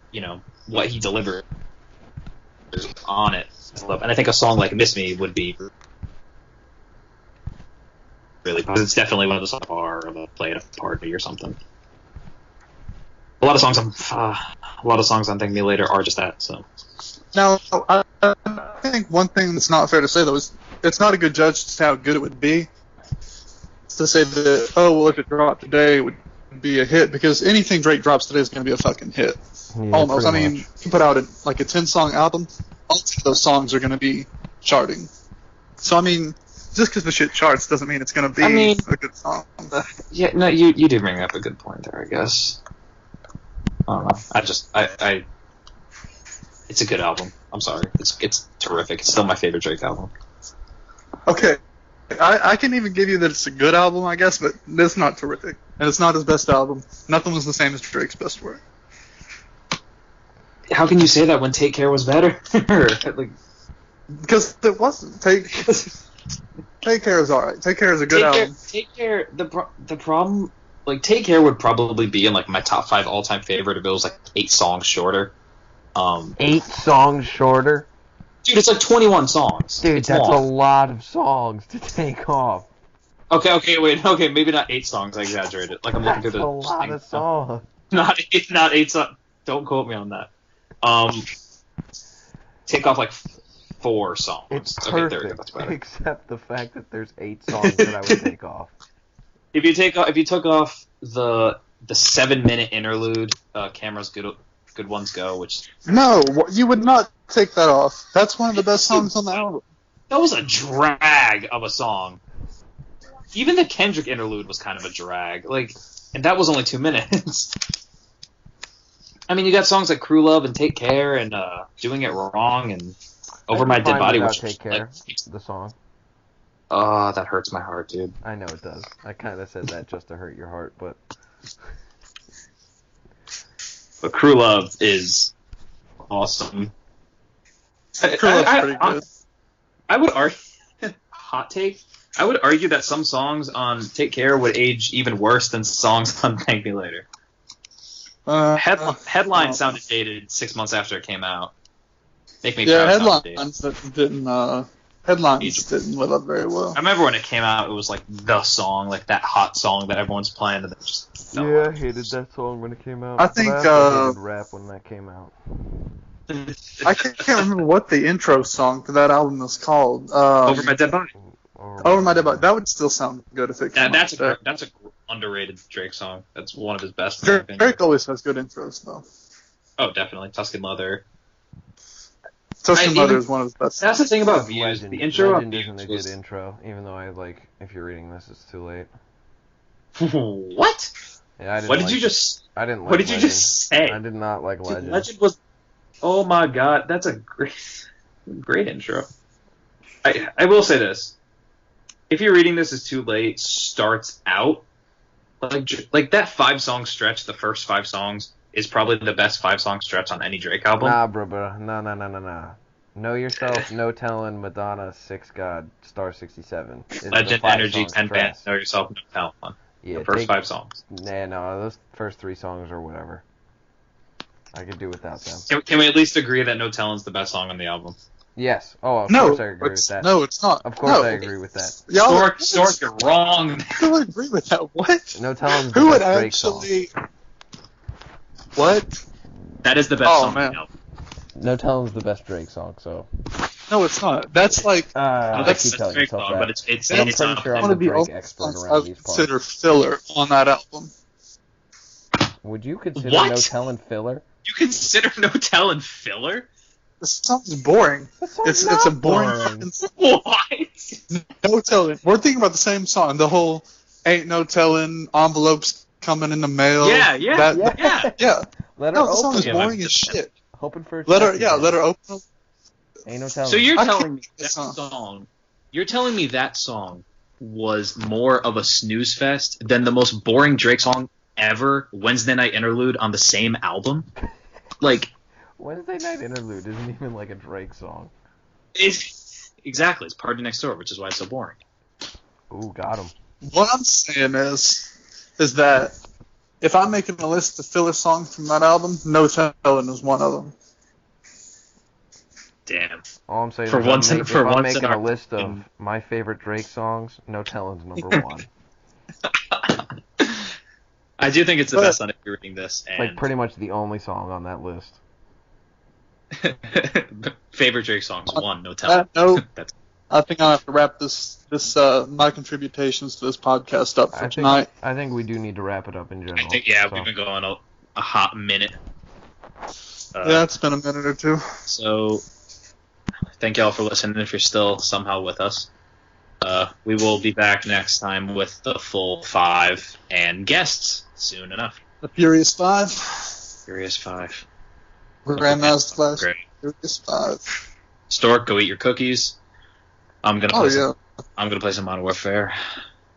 [SPEAKER 1] what he delivered on it. And I think a song like "Miss Me" would be really, because it's definitely one of the songs of a play at a party or something. A lot of songs on Thank Me Later are just that. So
[SPEAKER 2] Now, I I think one thing that's not fair to say, though, is it's not a good judge to how good it would be to say that, oh, well, if it dropped today, it would be a hit, because anything Drake drops today is going to be a fucking hit.
[SPEAKER 3] Yeah,
[SPEAKER 2] Almost. I mean,
[SPEAKER 3] much.
[SPEAKER 2] you put out a 10-song album, all 10 of those songs are going to be charting. So, I mean, just because the shit charts doesn't mean it's going to be a good song.
[SPEAKER 1] Yeah, no, you do bring up a good point there, I guess. I don't know. It's a good album. I'm sorry. It's terrific. It's still my favorite Drake album.
[SPEAKER 2] Okay. I can even give you that it's a good album, I guess, but it's not terrific. And it's not his best album. Nothing was the same as Drake's best work.
[SPEAKER 1] How can you say that when Take Care was better? Like,
[SPEAKER 2] because it wasn't. Take Care is alright. Take Care is a good album.
[SPEAKER 1] Take Care, the problem, like, Take Care would probably be in, like, my top 5 all-time favorite if it was, like, 8 songs shorter.
[SPEAKER 3] 8 songs shorter?
[SPEAKER 1] Dude, it's like 21 songs.
[SPEAKER 3] Dude, that's long. A lot of songs to take off.
[SPEAKER 1] Okay, maybe not 8 songs, I exaggerated. Like, I'm looking through the...
[SPEAKER 3] That's a lot of songs.
[SPEAKER 1] Not 8 songs. Don't quote me on that. Take off, like, 4 songs.
[SPEAKER 3] It's perfect,
[SPEAKER 1] okay, there we go, that's better.
[SPEAKER 3] Except the fact that there's 8 songs that I would take off.
[SPEAKER 1] If you took off the 7-minute interlude, Camera's Good Ones Go, which...
[SPEAKER 2] No, you would not take that off. That's one of the best songs on the album.
[SPEAKER 1] That was a drag of a song. Even the Kendrick interlude was kind of a drag. Like, and that was only 2 minutes. I mean, you got songs like Crew Love and Take Care and Doing It Wrong and Over My Dead Body, which
[SPEAKER 3] Take Care, the song.
[SPEAKER 1] Oh, that hurts my heart, dude.
[SPEAKER 3] I know it does. I kind of said that just to hurt your heart, but...
[SPEAKER 1] But Crew Love is awesome.
[SPEAKER 2] Crew Love's pretty good.
[SPEAKER 1] I would argue... hot take? I would argue that some songs on Take Care would age even worse than songs on Thank Me Later. Headline sounded dated 6 months after it came out. Make Me Proud
[SPEAKER 2] Headlines didn't live up very well.
[SPEAKER 1] I remember when it came out, it was like the song, like that hot song that everyone's playing, and it just fell
[SPEAKER 3] I hated that song when it came out.
[SPEAKER 2] I think
[SPEAKER 3] I hated rap when that came out.
[SPEAKER 2] I can't remember what the intro song to that album was called.
[SPEAKER 1] Over My Dead Body.
[SPEAKER 2] Over My Dead Body. That would still sound good if it came
[SPEAKER 1] out. That's a underrated Drake song. That's one of his best.
[SPEAKER 2] Drake always has good intros, though.
[SPEAKER 1] Oh, definitely. Tuscan Leather.
[SPEAKER 2] Tuscan Leather is one of his best.
[SPEAKER 1] That's the thing about Views. The intro
[SPEAKER 3] Legend isn't a good intro, even though if you're reading this, it's too late.
[SPEAKER 1] What?
[SPEAKER 3] Yeah,
[SPEAKER 1] what did you just?
[SPEAKER 3] I didn't.
[SPEAKER 1] What did you just say?
[SPEAKER 3] I did not like Legend.
[SPEAKER 1] Dude, Legend was. Oh my god, that's a great intro. I will say this: if you're reading this, is too late. Starts out like that 5-song stretch. The first 5 songs is probably the best 5-song stretch on any Drake album.
[SPEAKER 3] Nah, bro. No. Know Yourself, No Tellin', Madonna, 6 God, Star 67.
[SPEAKER 1] Legend, Energy, 10 Bands, Know Yourself, No Tellin'.
[SPEAKER 3] Yeah,
[SPEAKER 1] the first 5 songs.
[SPEAKER 3] Nah, no, those first 3 songs are whatever. I could do without them.
[SPEAKER 1] Can we at least agree that No Tellin's the best song on the album?
[SPEAKER 3] Yes. Oh, of course I agree with that.
[SPEAKER 2] No, it's not.
[SPEAKER 3] Of course I agree with that.
[SPEAKER 1] Stork, you're wrong.
[SPEAKER 2] Who would agree with that? What?
[SPEAKER 3] No Tellin's the best Drake song.
[SPEAKER 2] What?
[SPEAKER 1] That is the best song on the album.
[SPEAKER 3] No Tellin's the best Drake song, so...
[SPEAKER 2] No, it's not. That's like...
[SPEAKER 3] that's a Drake song,
[SPEAKER 1] but it's
[SPEAKER 3] I'm pretty sure I'm the Drake expert around these parts.
[SPEAKER 2] I would consider filler on that album.
[SPEAKER 3] Would you consider No Tellin' filler?
[SPEAKER 1] You consider No Tellin' filler?
[SPEAKER 2] The song's boring. It's a boring.
[SPEAKER 1] What?
[SPEAKER 2] No Tellin'. We're thinking about the same song. The whole Ain't No Tellin', envelopes coming in the mail.
[SPEAKER 1] Yeah.
[SPEAKER 3] Let her
[SPEAKER 2] the song is boring as shit.
[SPEAKER 3] Hoping for
[SPEAKER 2] let her open.
[SPEAKER 3] Ain't no telling.
[SPEAKER 1] So you're telling me that song? You're telling me that song was more of a snooze fest than the most boring Drake song ever, Wednesday Night Interlude, on the same album? Like,
[SPEAKER 3] Wednesday Night Interlude isn't even like a Drake song.
[SPEAKER 1] Exactly, it's Party Next Door, which is why it's so boring.
[SPEAKER 3] Ooh, got him.
[SPEAKER 2] What I'm saying is that if I'm making a list of filler songs from that album, No Tellin' is one of them.
[SPEAKER 1] Damn.
[SPEAKER 3] All I'm saying
[SPEAKER 1] is
[SPEAKER 3] if I'm making a list of my favorite Drake songs, No Tellin's number 1.
[SPEAKER 1] I do think it's the best on if you're reading this. And
[SPEAKER 3] like pretty much the only song on that list.
[SPEAKER 1] Favorite Drake songs? One, No Tell.
[SPEAKER 2] No.
[SPEAKER 1] That's
[SPEAKER 2] I think I'll have to wrap my contributions to this podcast up for tonight.
[SPEAKER 3] I think we do need to wrap it up in general.
[SPEAKER 1] We've been going a hot minute.
[SPEAKER 2] Yeah, it's been a minute or two.
[SPEAKER 1] So, thank y'all for listening. If you're still somehow with us, we will be back next time with the full 5 and guests soon enough.
[SPEAKER 2] The Furious 5.
[SPEAKER 1] Furious 5.
[SPEAKER 2] Grandma's Flash.
[SPEAKER 1] Great.
[SPEAKER 2] Furious 5.
[SPEAKER 1] Stork, go eat your cookies. I'm gonna play some Modern Warfare,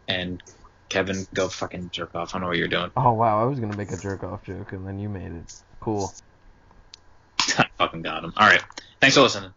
[SPEAKER 1] and Kevin, go fucking jerk off. I know what you're doing.
[SPEAKER 3] Oh wow, I was gonna make a jerk off joke, and then you made it. Cool.
[SPEAKER 1] I fucking got him. All right, thanks for listening.